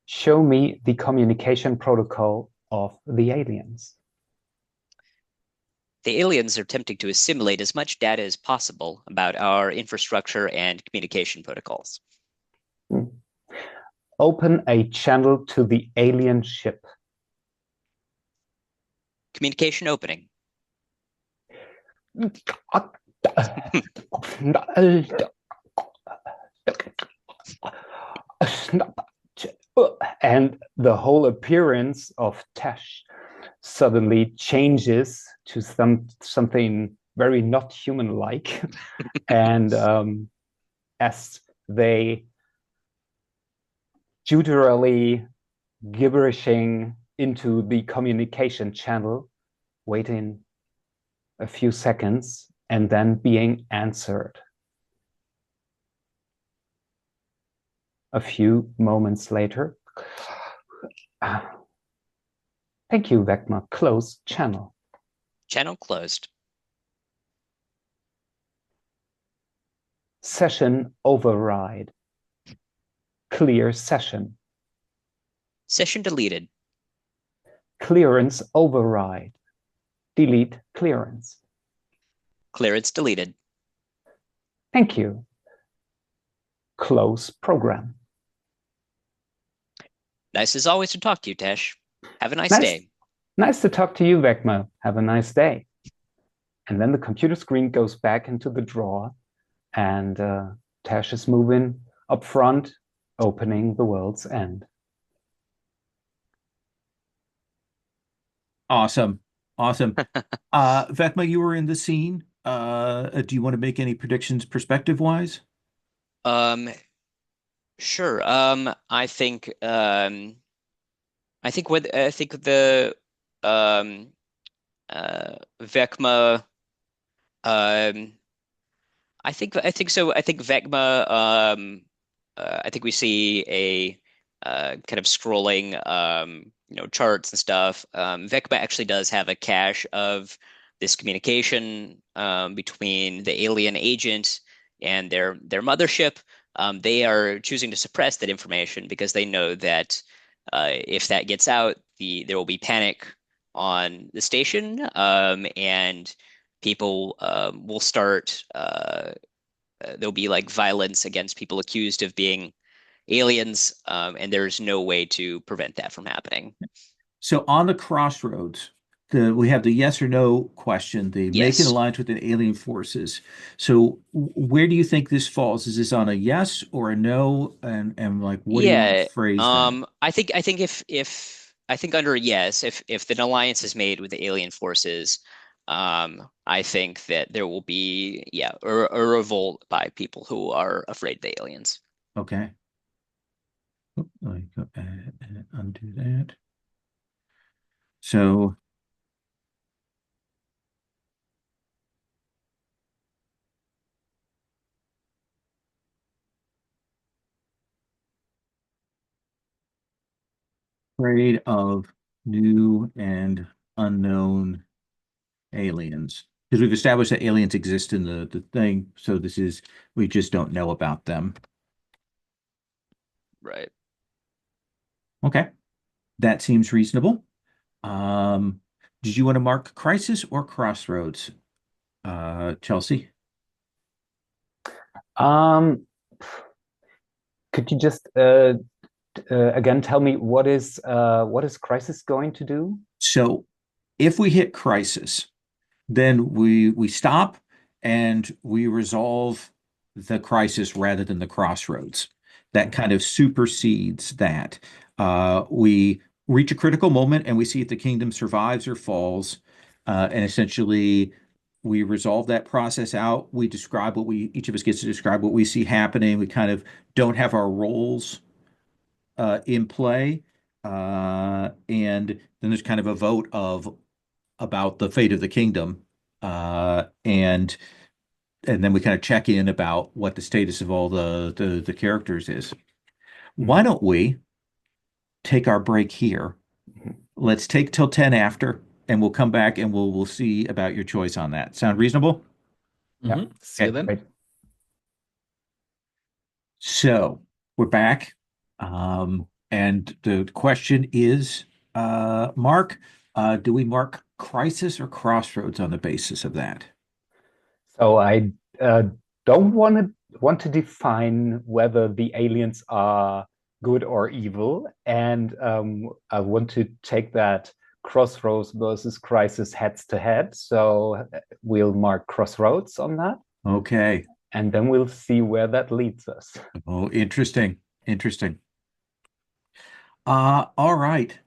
Show me the communication protocol of the aliens. The aliens are attempting to assimilate as much data as possible about our infrastructure and communication protocols. Open a channel to the alien ship. Communication opening. And the whole appearance of Tesh suddenly changes to something very not human-like. And as they gutturally gibberishing into the communication channel, waiting a few seconds and then being answered. A few moments later. Thank you, Vecma. Close channel. Channel closed. Session override. Clear session. Session deleted. Clearance override. Delete clearance. Clearance deleted. Thank you. Close program. Nice as always to talk to you, Tesh. Have a nice day. Nice to talk to you, Vecma. Have a nice day. And then the computer screen goes back into the drawer, and Tesh is moving up front, opening the world's end. Awesome. Awesome. Vecma, you were in the scene. Do you want to make any predictions perspective-wise? Sure. I think the Vecma I think so. I think Vecma I think we see a kind of scrolling charts and stuff. Vecma actually does have a cache of this communication between the alien agent and their mothership. They are choosing to suppress that information because they know that if that gets out, there will be panic on the station, and people will start. There'll be like violence against people accused of being aliens, and there's no way to prevent that from happening. So on the crossroads, we have the yes or no question, the make an Yes. alliance with the alien forces. So where do you think this falls? Is this on a yes or a no? And like, what do you want to Yeah. phrase that? I think under yes, if an alliance is made with the alien forces, I think that there will be a revolt by people who are afraid of the aliens. Okay. Let me go ahead and undo that. So afraid of new and unknown aliens. Because we've established that aliens exist in the thing, so we just don't know about them. Right. Okay, that seems reasonable. Um, did you want to mark Crisis or Crossroads, Chelsea? Um, could you just again tell me what is Crisis going to do? So if we hit Crisis, then we stop and we resolve the crisis rather than the crossroads. That kind of supersedes that. We reach a critical moment and we see if the kingdom survives or falls. And essentially, we resolve that process out. We describe each of us gets to describe what we see happening. We kind of don't have our roles in play. And then there's kind of a vote of about the fate of the kingdom. And then we kind of check in about what the status of all the characters is. Why Mhm. don't we take our break here? Mhm. Let's take till 10 after, and we'll come back and we'll see about your choice on that. Sound reasonable? Yeah, See you Okay. then. great. So we're back. And the question is, Mark, do we mark Crisis or Crossroads on the basis of that? So I don't want to define whether the aliens are good or evil, and I want to take that Crossroads versus Crisis heads to head. So we'll mark Crossroads on that, Okay. and then we'll see where that leads us. Oh, interesting. Interesting. All right.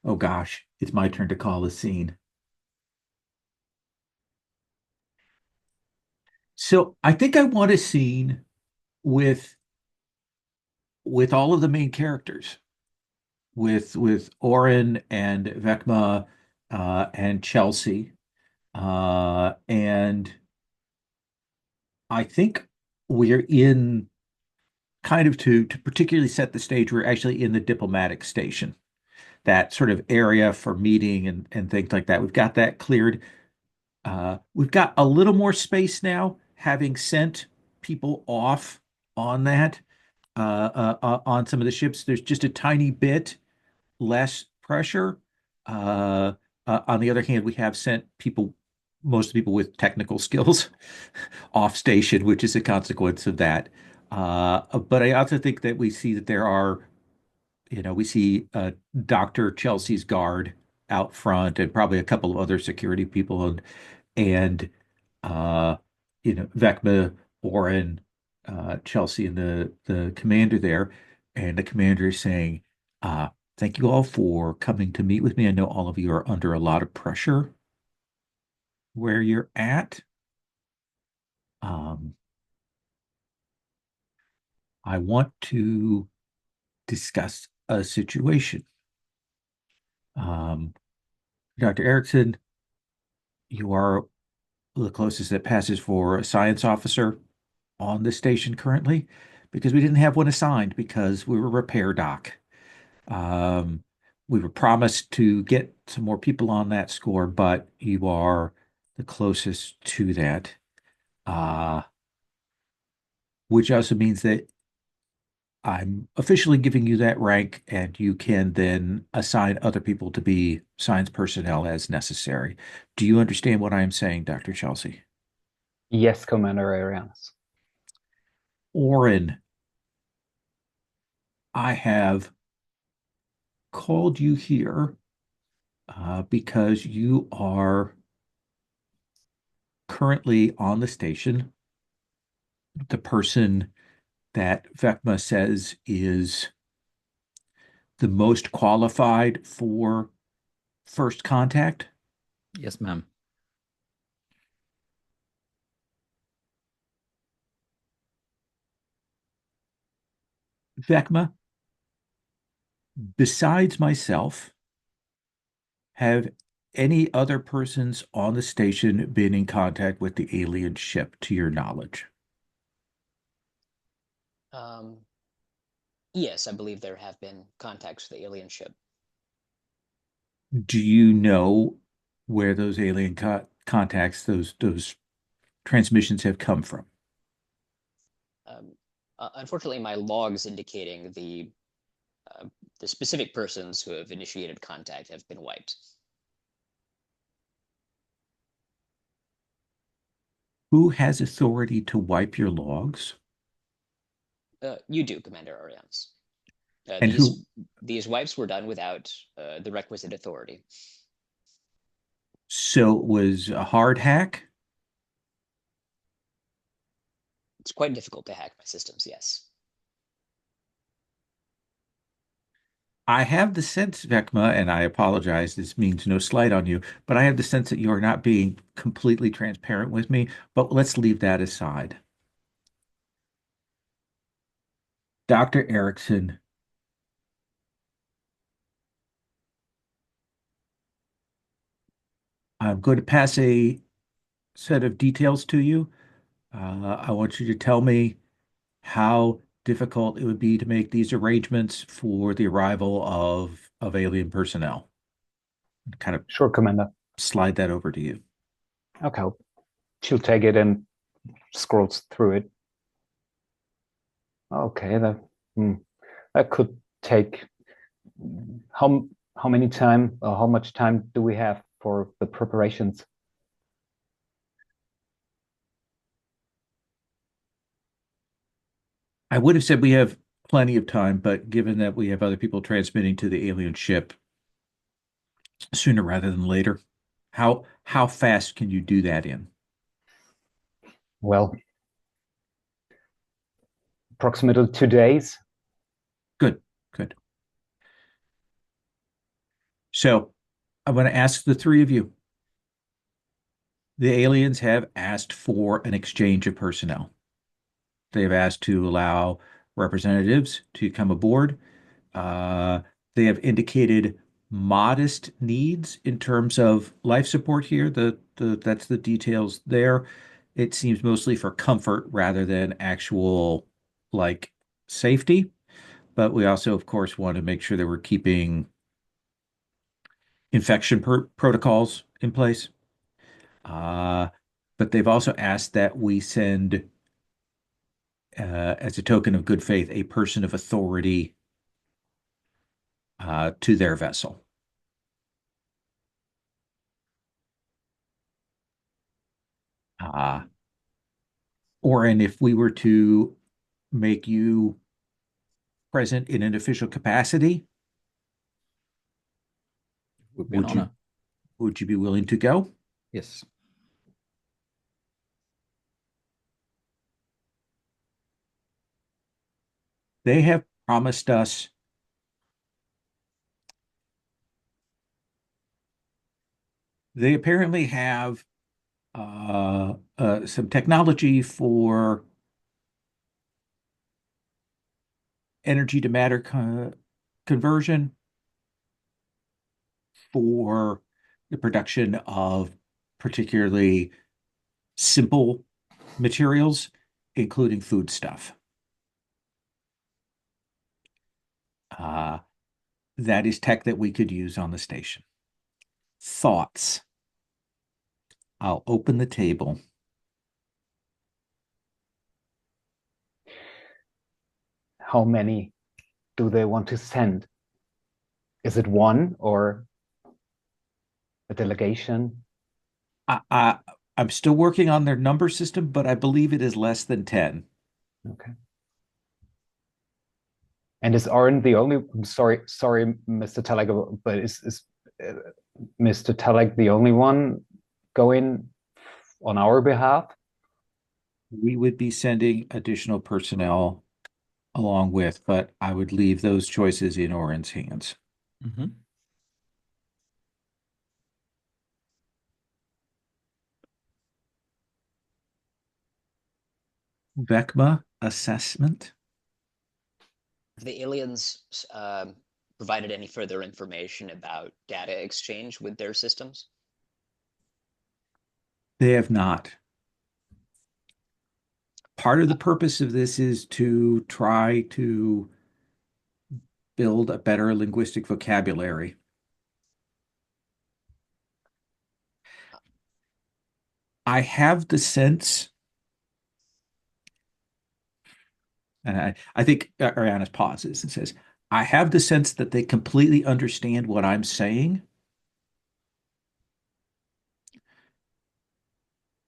Oh gosh, it's my turn to call the scene. So I think I want a scene with all of the main characters, with Oren and Vecma, and Chelsea, and I think we're in kind of to particularly set the stage. We're actually in the diplomatic station, that sort of area for meeting and things like that. We've got that cleared. We've got a little more space now, having sent people off on that on some of the ships. There's just a tiny bit less pressure. Uh, on the other hand, we have sent most people with technical skills off station, which is a consequence of that. But I also think that we see that there are, we see Dr. Chelsea's guard out front and probably a couple of other security people and uh, Vecma, Oren, Chelsea, and the commander there, and the commander is saying, uh, "Thank you all for coming to meet with me. I know all of you are under a lot of pressure where you're at. Um, I want to discuss a situation. Um, Dr. Erickson, you are the closest that passes for a science officer on the station currently because we didn't have one assigned because we were repair doc. Um, we were promised to get some more people on that score, but you are the closest to that, uh, which also means that I'm officially giving you that rank, and you can then assign other people to be science personnel as necessary. Do you understand what I am saying, Dr. Chelsea? Yes, Commander Arianes. Oren, I have called you here because you are currently on the station, the person that Vecma says is the most qualified for first contact. Yes, ma'am. Vecma, besides myself, have any other persons on the station been in contact with the alien ship to your knowledge? Um, yes, I believe there have been contacts with the alien ship. Do you know where those alien contacts, those transmissions have come from. Unfortunately, my logs indicating the specific persons who have initiated contact have been wiped. Who has authority to wipe your logs? You do, Commander Arians. And who? These wipes were done without the requisite authority. So it was a hard hack? It's quite difficult to hack my systems, yes. I have the sense, Vecma, and I apologize, this means no slight on you, but I have the sense that you're not being completely transparent with me, but let's leave that aside. Dr. Erickson, I'm going to pass a set of details to you. I want you to tell me how difficult it would be to make these arrangements for the arrival of alien personnel. Kind of Sure, Commander. slide that over to you. Okay. She'll take it and scrolls through it. Okay, that could take how how much time do we have for the preparations? I would have said we have plenty of time, but given that we have other people transmitting to the alien ship sooner rather than later, how fast can you do that in? Well, approximately 2 days. Good, good. So I'm going to ask the three of you. The aliens have asked for an exchange of personnel. They've asked to allow representatives to come aboard. They have indicated modest needs in terms of life support here. That's the details there. It seems mostly for comfort rather than actual like safety. But we also, of course, want to make sure that we're keeping infection protocols in place. Uh, but they've also asked that we send, as a token of good faith, a person of authority to their vessel. Oren, if we were to make you present in an official capacity, Would be an honor. Would you be willing to go? Yes. They have promised us they apparently have some technology for energy to matter conversion for the production of particularly simple materials, including food stuff. That is tech that we could use on the station. Thoughts? I'll open the table. How many do they want to send? Is it one or a delegation? I'm still working on their number system, but I believe it is less than 10. Okay. And is Aaron the only? Sorry, Mr. Telek, but is Mr. Telek the only one going on our behalf? We would be sending additional personnel along with, but I would leave those choices in Oren's hands. Mm-hmm. Vecma assessment. The aliens provided any further information about data exchange with their systems? They have not. Part of the purpose of this is to try to build a better linguistic vocabulary. I have the sense, and I think Ariana's pauses and says, I have the sense that they completely understand what I'm saying,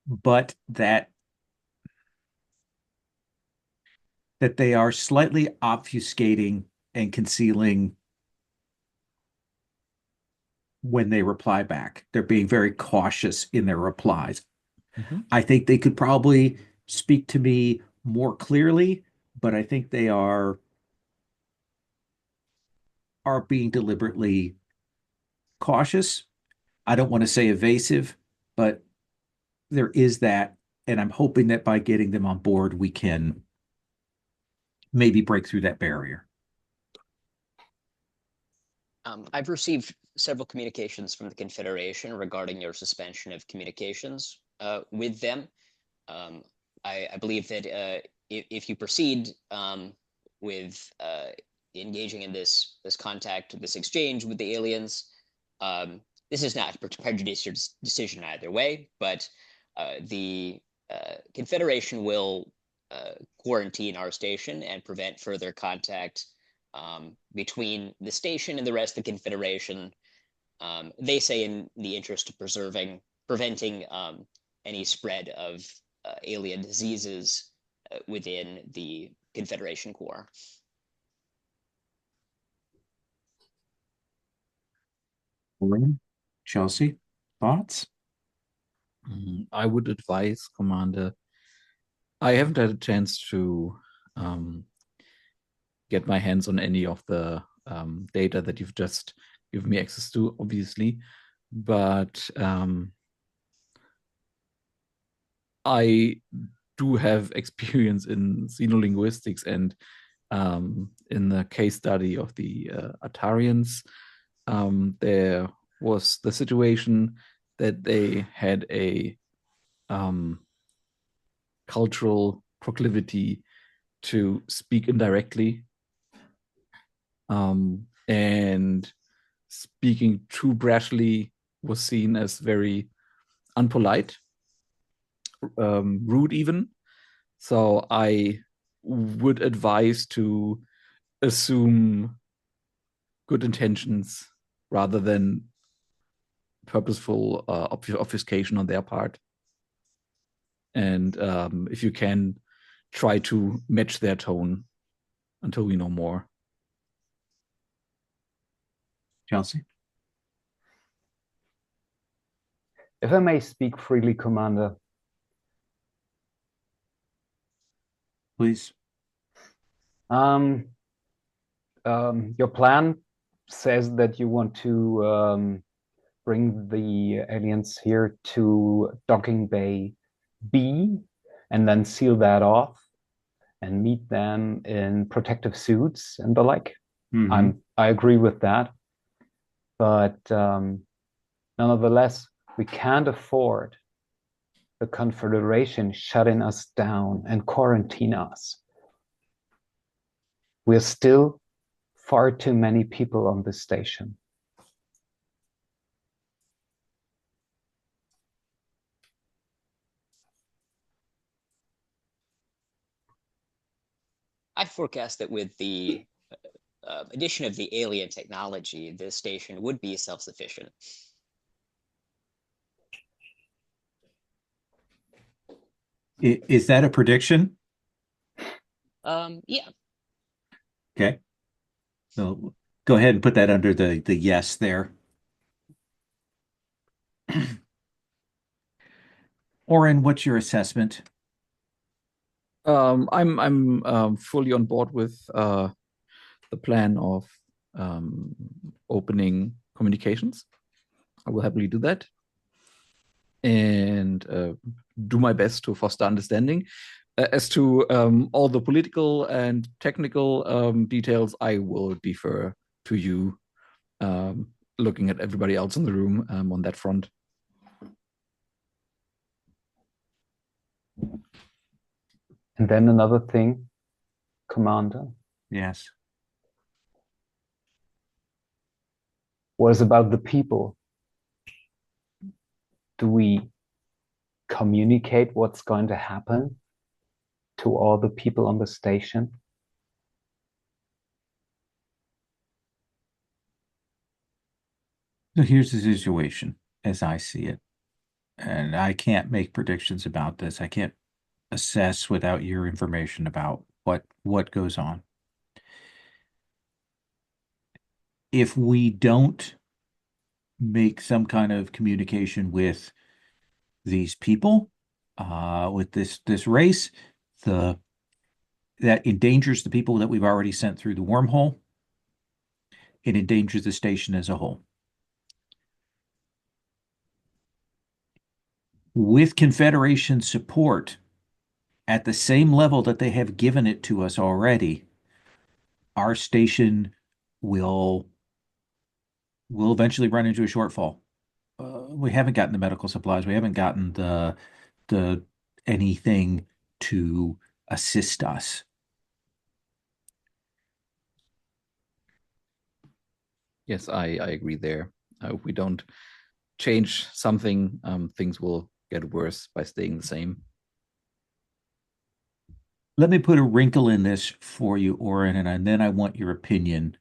but that they are slightly obfuscating and concealing when they reply back. They're being very cautious in their replies. Mm-hmm. I think they could probably speak to me more clearly, but I think they are being deliberately cautious. I don't want to say evasive, but there is that. And I'm hoping that by getting them on board, we can maybe break through that barrier. I've received several communications from the Confederation regarding your suspension of communications with them. I believe that if you proceed with engaging in this contact, this exchange with the aliens, this is not to prejudice your decision either way, but the Confederation will quarantine our station and prevent further contact between the station and the rest of the Confederation. They say in the interest of preventing any spread of alien diseases within the Confederation Corps. Chelsea, thoughts? I would advise, Commander. I haven't had a chance to get my hands on any of the data that you've just given me access to, obviously, but I do have experience in xenolinguistics, and in the case study of the Atarians, there was the situation that they had a cultural proclivity to speak indirectly, and speaking too brashly was seen as very unpolite, rude even. So I would advise to assume good intentions rather than purposeful obfuscation on their part. And if you can, try to match their tone until we know more. Chelsea? If I may speak freely, Commander. Please. Your plan says that you want to bring the aliens here to docking bay B and then seal that off and meet them in protective suits and the like. Mm-hmm. I agree with that. But nonetheless, we can't afford the Confederation shutting us down and quarantine us. We're still far too many people on this station. I forecast that with the addition of the alien technology, this station would be self-sufficient. Is that a prediction? Yeah. Okay. So go ahead and put that under the yes there. Oren, what's your assessment? I'm fully on board with the plan of opening communications. I will happily do that and do my best to foster understanding. As to all the political and technical details, I will defer to you, looking at everybody else in the room on that front. And then another thing, Commander. Yes. What is about the people? Do we communicate what's going to happen to all the people on the station? So here's the situation as I see it. And I can't make predictions about this. I can't assess without your information about what goes on. If we don't make some kind of communication with these people, with this race, that endangers the people that we've already sent through the wormhole. It endangers the station as a whole. With Confederation support at the same level that they have given it to us already, our station will eventually run into a shortfall. We haven't gotten the medical supplies. We haven't gotten the anything to assist us. Yes, I agree there. If we don't change something, things will get worse by staying the same. Let me put a wrinkle in this for you, Oren, and then I want your opinion.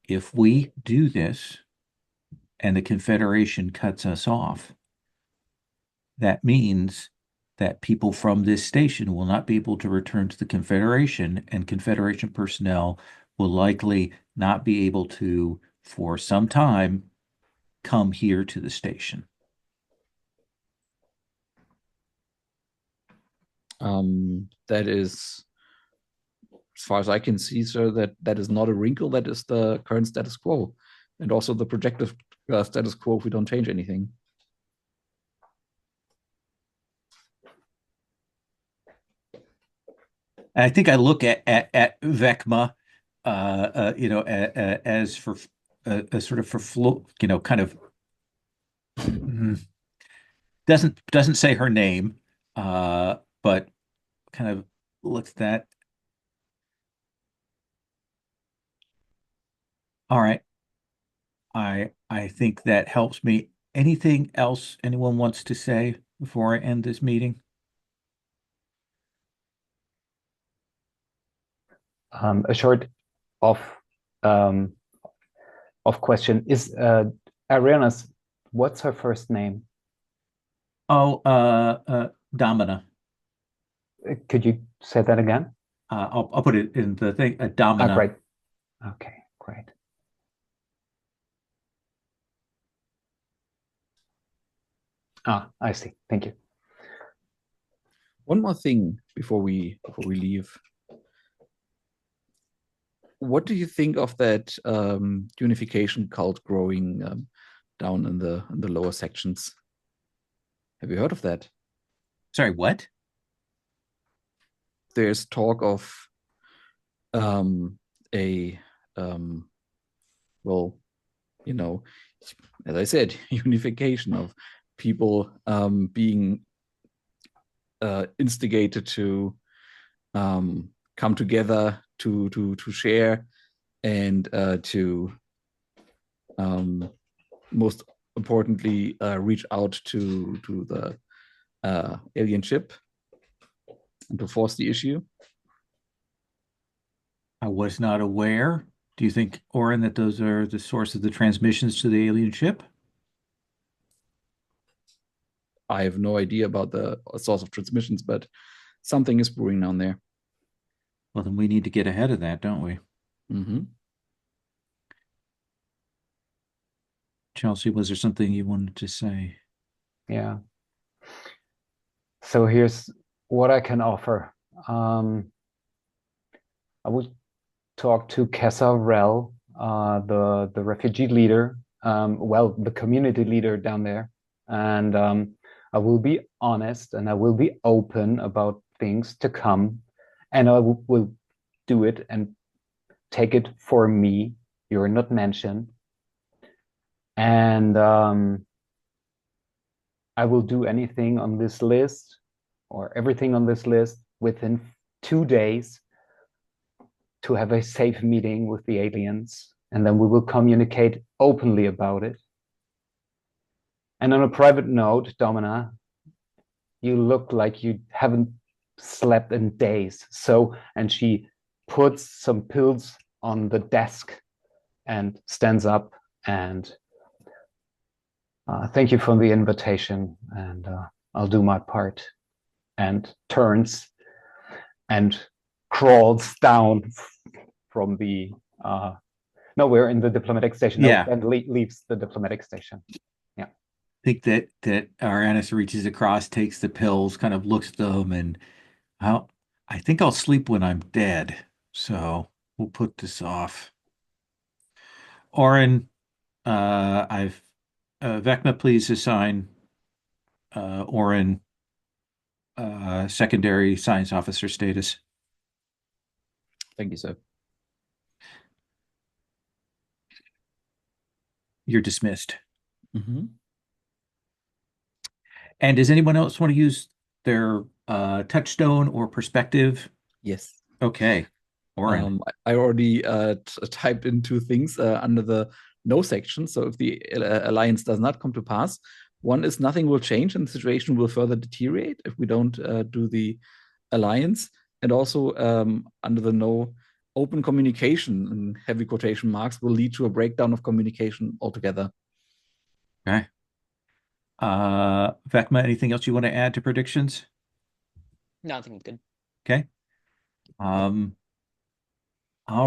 If we do this and the Confederation cuts us off, that means that people from this station will not be able to return to the Confederation, and Confederation personnel will likely not be able to, for some time, come here to the station. That is, as far as I can see, sir, that is not a wrinkle. That is the current status quo, and also the projected status quo if we don't change anything. I think I look at Vecma, as for sort of for kind of doesn't say her name, but kind of looks at that. All right. I think that helps me. Anything else anyone wants to say before I end this meeting? A short off question is Ariana's. What's her first name? Oh, Domina. Could you say that again? I'll put it in the thing. Domina. Great. Okay, great. I see. Thank you. One more thing before we leave. What do you think of that unification cult growing down in the lower sections? Have you heard of that? Sorry, what? There's talk of well, as I said, unification of people being instigated to come together to share and to most importantly reach out to the alien ship and to force the issue. I was not aware. Do you think, Oren, that those are the source of the transmissions to the alien ship? I have no idea about the source of transmissions, but something is brewing down there. Well, then we need to get ahead of that, don't we? Mm-hmm. Chelsea, was there something you wanted to say? Yeah. So here's what I can offer. I would talk to Kessa Rel, the refugee leader, the community leader down there, and I will be honest and I will be open about things to come, and I will do it and take it for me. You're not mentioned, and I will do anything on this list or everything on this list within 2 days to have a safe meeting with the aliens, and then we will communicate openly about it. And on a private note, Domina, you look like you haven't slept in days. So, and she puts some pills on the desk and stands up and thank you for the invitation, and I'll do my part. And turns and crawls down from the. No, we're in the diplomatic station. Yeah. No, and leaves the diplomatic station. Yeah. I think that Arianis reaches across, takes the pills, kind of looks at them, and I think I'll sleep when I'm dead. So we'll put this off. Oren, I've Vecna, please assign Oren secondary science officer status. Thank you, sir. You're dismissed. Mm-hmm. And does anyone else want to use their touchstone or perspective? Yes. Okay. Oren. I already typed in two things under the no section. So if the alliance does not come to pass, one is nothing will change and the situation will further deteriorate if we don't do the alliance. And also under the no, open communication in heavy quotation marks will lead to a breakdown of communication altogether. Okay. Vecma, anything else you want to add to predictions? Nothing good. Okay. All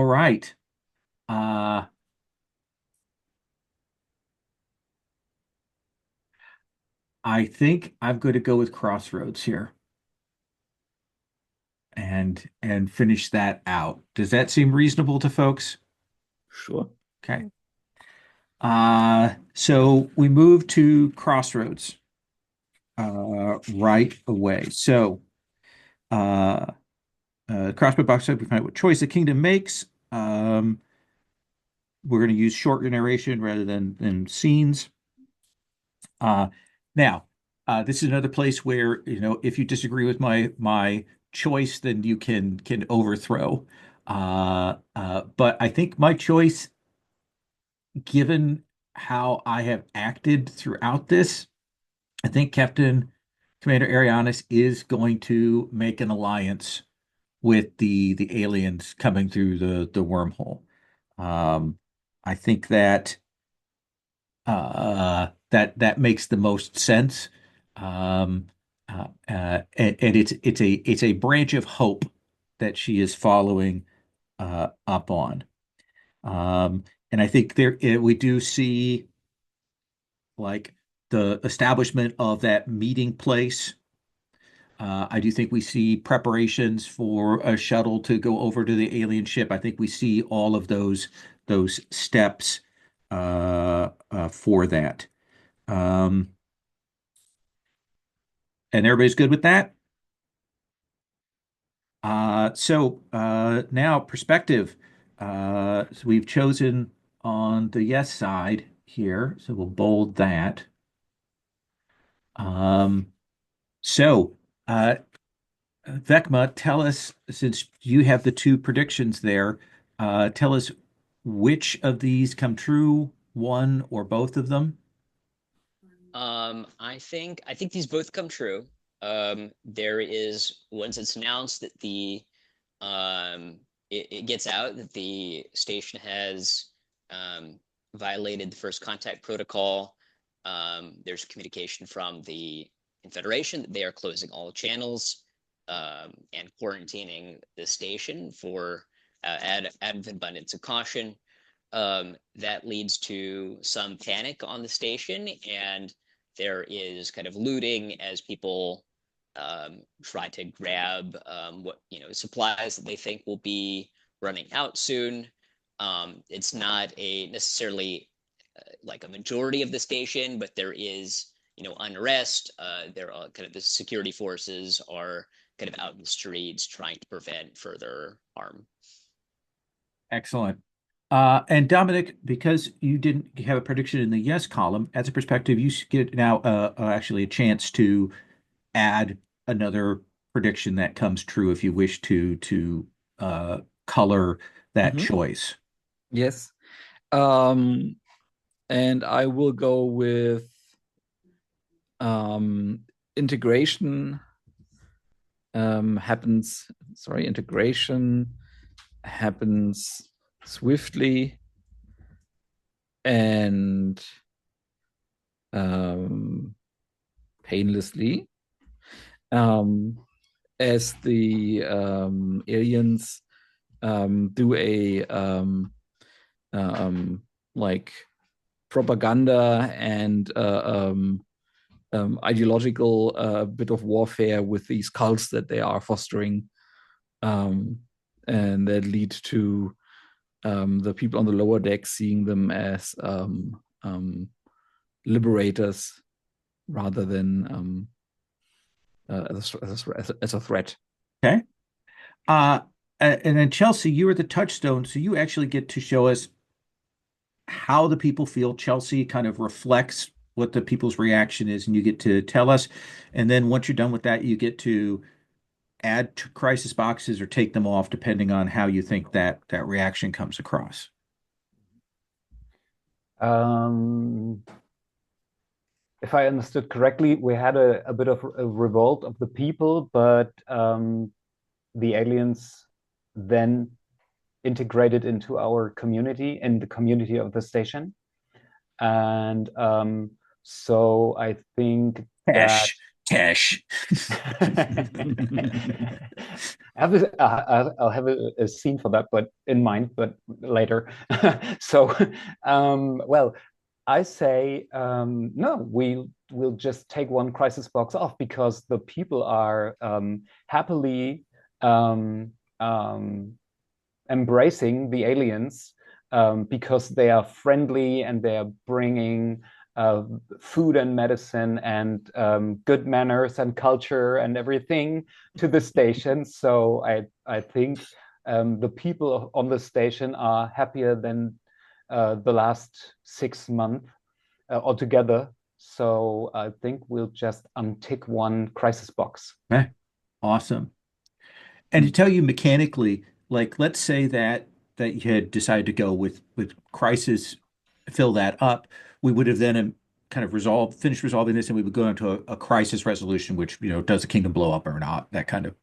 right. I think I'm going to go with Crossroads here and finish that out. Does that seem reasonable to folks? Sure. Okay. So we move to Crossroads right away. So Crossroad box type, we find out what choice the kingdom makes. We're going to use short narration rather than scenes. Now, this is another place where, if you disagree with my choice, then you can overthrow. But I think my choice, given how I have acted throughout this, I think Captain Commander Arianis is going to make an alliance with the aliens coming through the wormhole. I think that that makes the most sense. And it's a branch of hope that she is following up on. And I think we do see like the establishment of that meeting place. I do think we see preparations for a shuttle to go over to the alien ship. I think we see all of those steps for that. And everybody's good with that? Now perspective. So we've chosen on the yes side here, so we'll bold that. So Vecma, tell us, since you have the two predictions there, tell us which of these come true, one or both of them. I think these both come true. There is once it's announced that it gets out that the station has violated the first contact protocol. There's communication from the Confederation that they are closing all channels and quarantining the station for out of abundance of caution. That leads to some panic on the station, and there is kind of looting as people try to grab what supplies that they think will be running out soon. It's not necessarily like a majority of the station, but there is unrest. There are kind of the security forces are kind of out in the streets trying to prevent further harm. Excellent. And Dominic, because you didn't have a prediction in the yes column, as a perspective, you get now actually a chance to add another prediction that comes true if you wish to color that choice. Yes. And I will go with integration happens. Sorry, integration happens swiftly and painlessly, as the aliens do a like propaganda and ideological bit of warfare with these cults that they are fostering, and that lead to the people on the lower deck seeing them as liberators rather than as a threat. Okay. And then Chelsea, you are the touchstone, so you actually get to show us how the people feel. Chelsea kind of reflects what the people's reaction is, and you get to tell us. And then once you're done with that, you get to add to crisis boxes or take them off, depending on how you think that reaction comes across. If I understood correctly, we had a bit of a revolt of the people, but the aliens then integrated into our community and the community of the station. And so I think Cash, that cash. I'll have a scene for that, but in mind, but later. So, well, I say no. We'll just take one crisis box off because the people are happily embracing the aliens because they are friendly and they are bringing food and medicine and good manners and culture and everything to the station. So I think the people on the station are happier than the last 6 months altogether. So I think we'll just untick one crisis box. Awesome. And to tell you mechanically, like let's say that you had decided to go with crisis, fill that up, we would have then kind of finished resolving this, and we would go into a crisis resolution, which does the kingdom blow up or not, that kind of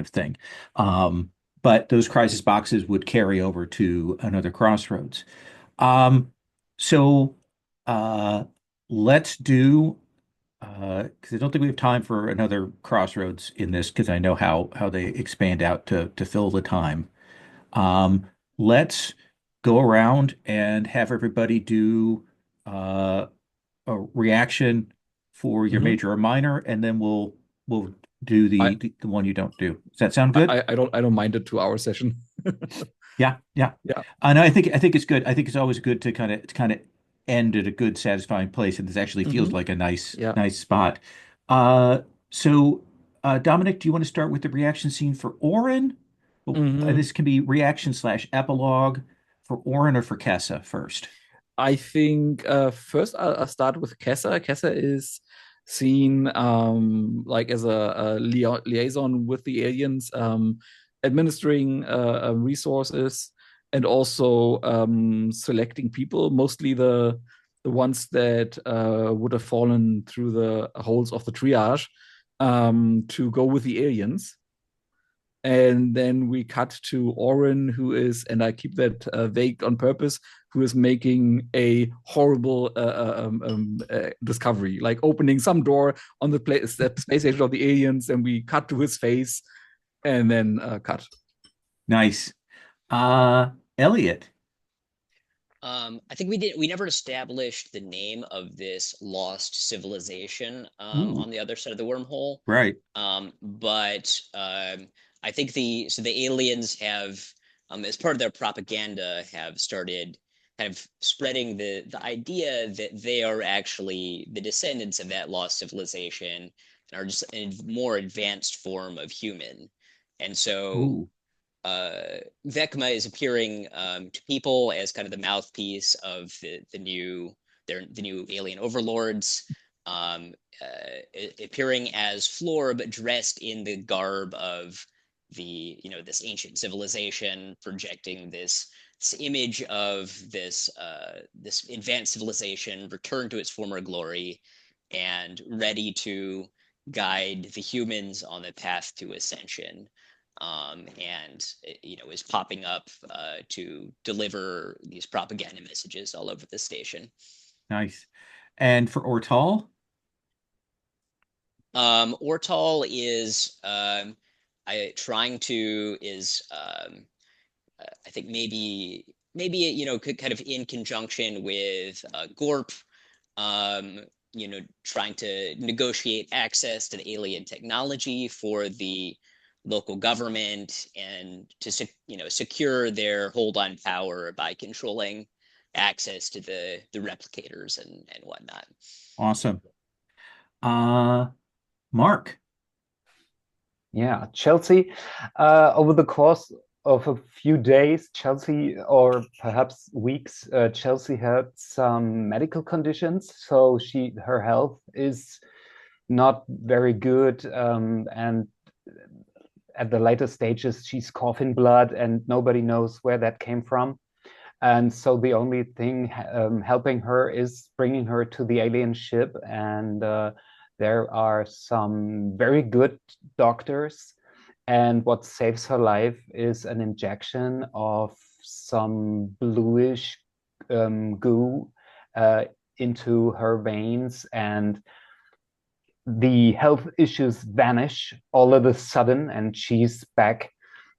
thing. But those crisis boxes would carry over to another crossroads. So let's do because I don't think we have time for another crossroads in this because I know how they expand out to fill the time. Um, let's go around and have everybody do a reaction for your major or minor, and then we'll do the one you don't do. Does that sound good? I don't mind a 2-hour session. Yeah. Yeah. I know. I think it's good. I think it's always good to kind of end at a good, satisfying place, and this actually feels like a nice spot. So Dominic, do you want to start with the reaction scene for Orin? This can be reaction / epilogue for Orin or for Kessa first. I think first I'll start with Kessa. Kessa is seen like as a liaison with the aliens, administering resources and also selecting people, mostly the ones that would have fallen through the holes of the triage, to go with the aliens. And then we cut to Orin, who is, and I keep that vague on purpose, who is making a horrible discovery, like opening some door on the space station of the aliens, and we cut to his face, and then cut. Nice. Elliot. I think we never established the name of this lost civilization on the other side of the wormhole. Right. But I think the aliens have, as part of their propaganda, have started kind of spreading the idea that they are actually the descendants of that lost civilization and are just a more advanced form of human. And so Vecma is appearing to people as kind of the mouthpiece of the new alien overlords, appearing as Floor but dressed in the garb of this ancient civilization, projecting this image of this advanced civilization returned to its former glory. and ready to guide the humans on the path to ascension. And is popping up to deliver these propaganda messages all over the station. Nice. And for Ortal? Ortal is trying to is I think maybe kind of in conjunction with Gorp, um, trying to negotiate access to the alien technology for the local government and to secure their hold on power by controlling access to the replicators and whatnot. Awesome. Mark. Yeah, Chelsea. Over the course of a few days, Chelsea, or perhaps weeks, Chelsea had some medical conditions, so her health is not very good, and at the later stages, she's coughing blood, and nobody knows where that came from. And so the only thing helping her is bringing her to the alien ship, and there are some very good doctors. And what saves her life is an injection of some bluish goo into her veins, and the health issues vanish all of a sudden, and she's back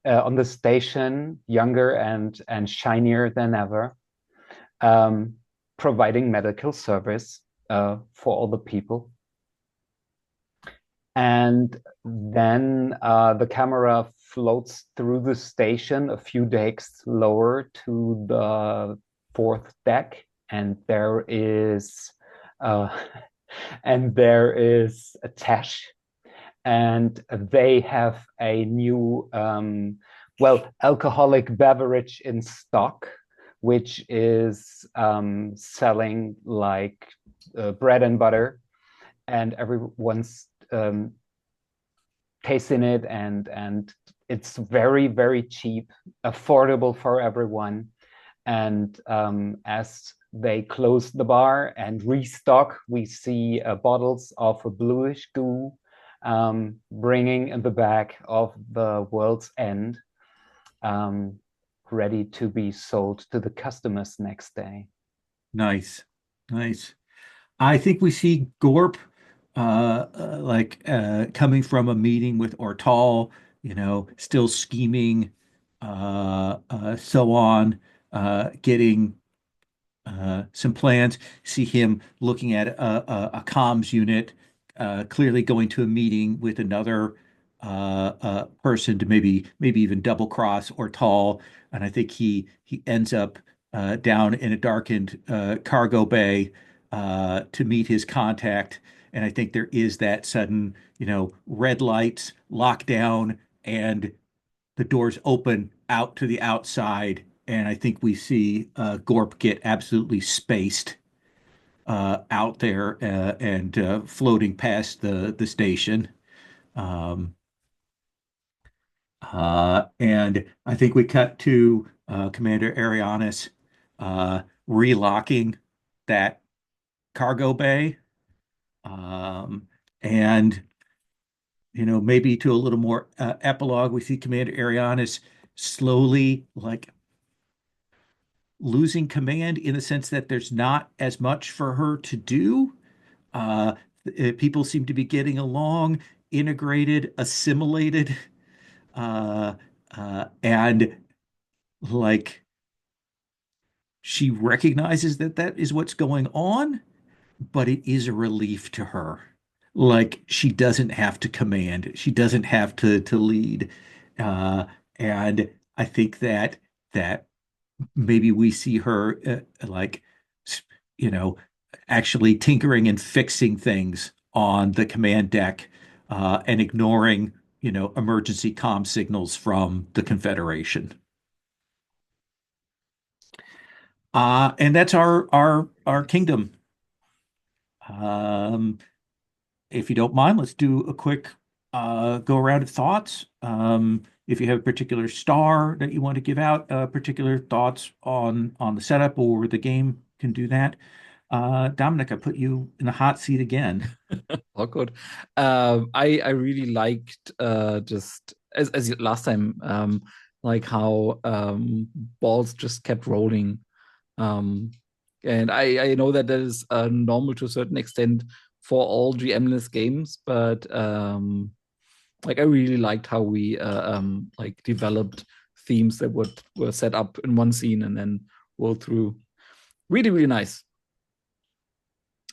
on the station, younger and shinier than ever, providing medical service for all the people. And then the camera floats through the station a few decks lower to the fourth deck, and there is a Tash, and they have a new alcoholic beverage in stock, which is selling like bread and butter, and everyone's tasting it, and it's very, very cheap, affordable for everyone. And as they close the bar and restock, we see bottles of a bluish goo bringing in the back of the world's end, ready to be sold to the customers next day. Nice. Nice. I think we see Gorp coming from a meeting with Ortal, still scheming, so on, getting some plans. See him looking at a comms unit, clearly going to a meeting with another person to maybe even double cross Ortal, and I think he ends up down in a darkened cargo bay to meet his contact. And I think there is that sudden, red lights, lockdown, and the doors open out to the outside. And I think we see Gorp get absolutely spaced out there and floating past the station. Um, and I think we cut to Commander Arianis relocking that cargo bay. And maybe to a little more epilogue, we see Commander Arianis slowly losing command in the sense that there's not as much for her to do. Uh, People seem to be getting along, integrated, assimilated, uh, and like she recognizes that that is what's going on, but it is a relief to her. Like she doesn't have to command, she doesn't have to lead, and I think that maybe we see her you know, actually tinkering and fixing things on the command deck, and ignoring, emergency comm signals from the Confederation. And that's our kingdom. Um, if you don't mind, let's do a quick go around of thoughts. If you have a particular star that you want to give out, particular thoughts on the setup or the game, can do that. Dominic, I put you in the hot seat again. Awkward. I really liked just as last time, like how balls just kept rolling. Um, and I know that that is normal to a certain extent for all GM-less games, but like I really liked how we like developed themes that were set up in one scene and then rolled through. Really, really nice.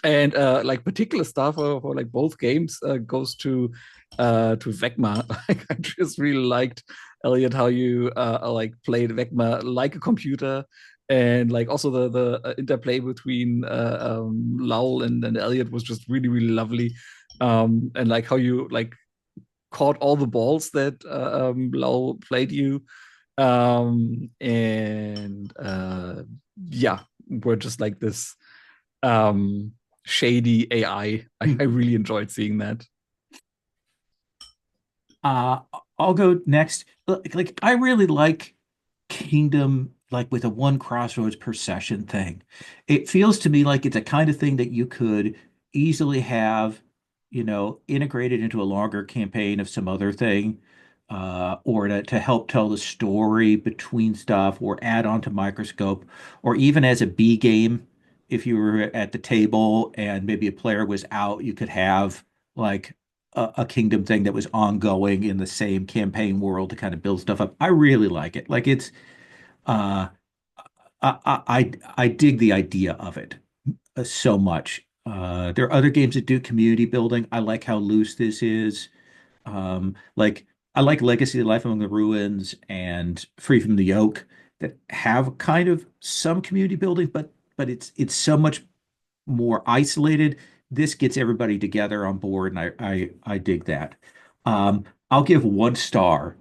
And like particular stuff for like both games goes to Vecma. Like I just really liked Elliot how you like played Vecma like a computer, and like also the interplay between Lowell and Elliot was just really really lovely. And like how you like caught all the balls that Lowell played you, and yeah, we're just like this um shady AI. I really enjoyed seeing that. Uh, I'll go next. Like I really like Kingdom, like with a one crossroads per session thing. It feels to me like it's a kind of thing that you could easily have, integrated into a longer campaign of some other thing, or to help tell the story between stuff, or add on to Microscope, or even as a B game, if you were at the table and maybe a player was out, you could have like a Kingdom thing that was ongoing in the same campaign world to kind of build stuff up. I really like it. Like uh, I dig the idea of it so much. There are other games that do community building. I like how loose this is. Like I like Legacy of Life Among the Ruins and Free from the Yoke that have kind of some community building, but it's so much more isolated. This gets everybody together on board, and I dig that. I'll give 1 star.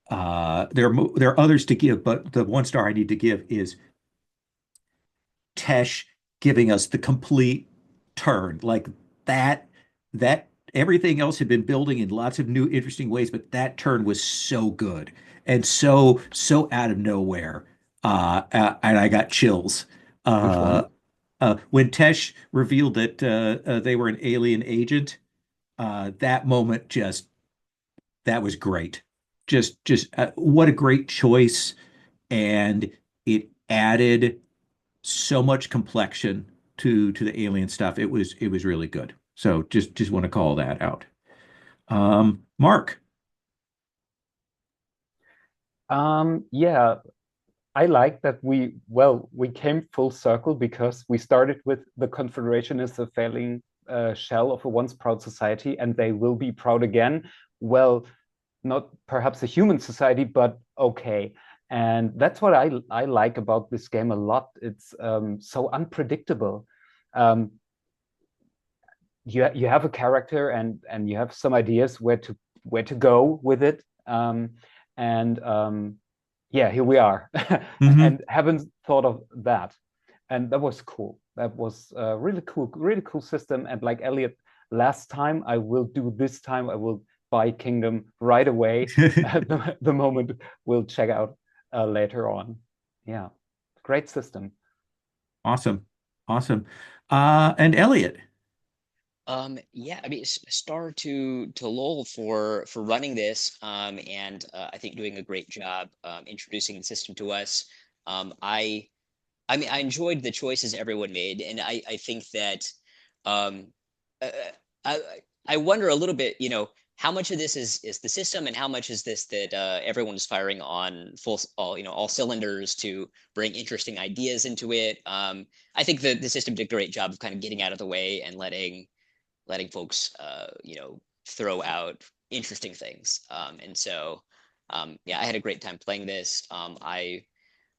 There are others to give, but the 1 star I need to give is Tesh giving us the complete turn. Like that that everything else had been building in lots of new interesting ways, but that turn was so good and so out of nowhere. And I got chills. Which Uh, one? when Tesh revealed that they were an alien agent, that moment just that was great. Just what a great choice, and it added so much complexion to the alien stuff. It was really good. So just want to call that out. Mark. Yeah, I like that we came full circle because we started with the Confederation is a failing shell of a once proud society, and they will be proud again. Well, not perhaps a human society, but okay. And that's what I like about this game a lot. It's so unpredictable. Um, you have a character and you have some ideas where to go with it. And yeah, here we are, Hmm. and haven't thought of that. And that was cool. That was really cool system. And like Elliot, last time I will do this time. I will buy Kingdom right away. The moment we'll check out later on. Yeah, great system. Awesome. Awesome. And Elliot. Yeah, I mean, star to Lowell for running this, and I think doing a great job introducing the system to us. I mean, I enjoyed the choices everyone made, and I think that um, uh, I I wonder a little bit, how much of this is the system, and how much is this that everyone is firing on all cylinders to bring interesting ideas into it. I think the system did a great job of kind of getting out of the way and letting folks throw out interesting things. And so yeah, I had a great time playing this. I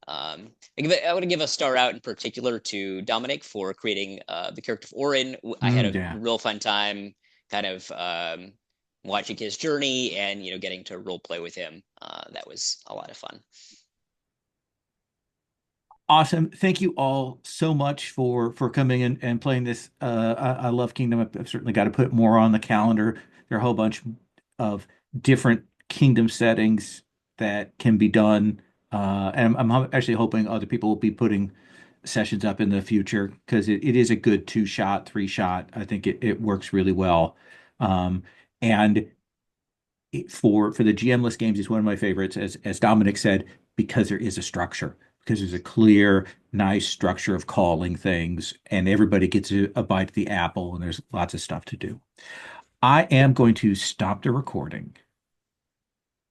want to give a star out in particular to Dominic for creating the character of Orin. I had a Yeah. real fun time kind of watching his journey and getting to role play with him. That was a lot of fun. Awesome. Thank you all so much for coming and playing this. I love Kingdom. I've certainly got to put more on the calendar. There are a whole bunch of different Kingdom settings that can be done. And I'm actually hoping other people will be putting sessions up in the future because it is a good 2-shot, 3-shot. I think it works really well. And for the GM-less games, it's one of my favorites, as Dominic said, because there is a structure, because there's a clear, nice structure of calling things, and everybody gets a bite of the apple, and there's lots of stuff to do. I am going to stop the recording.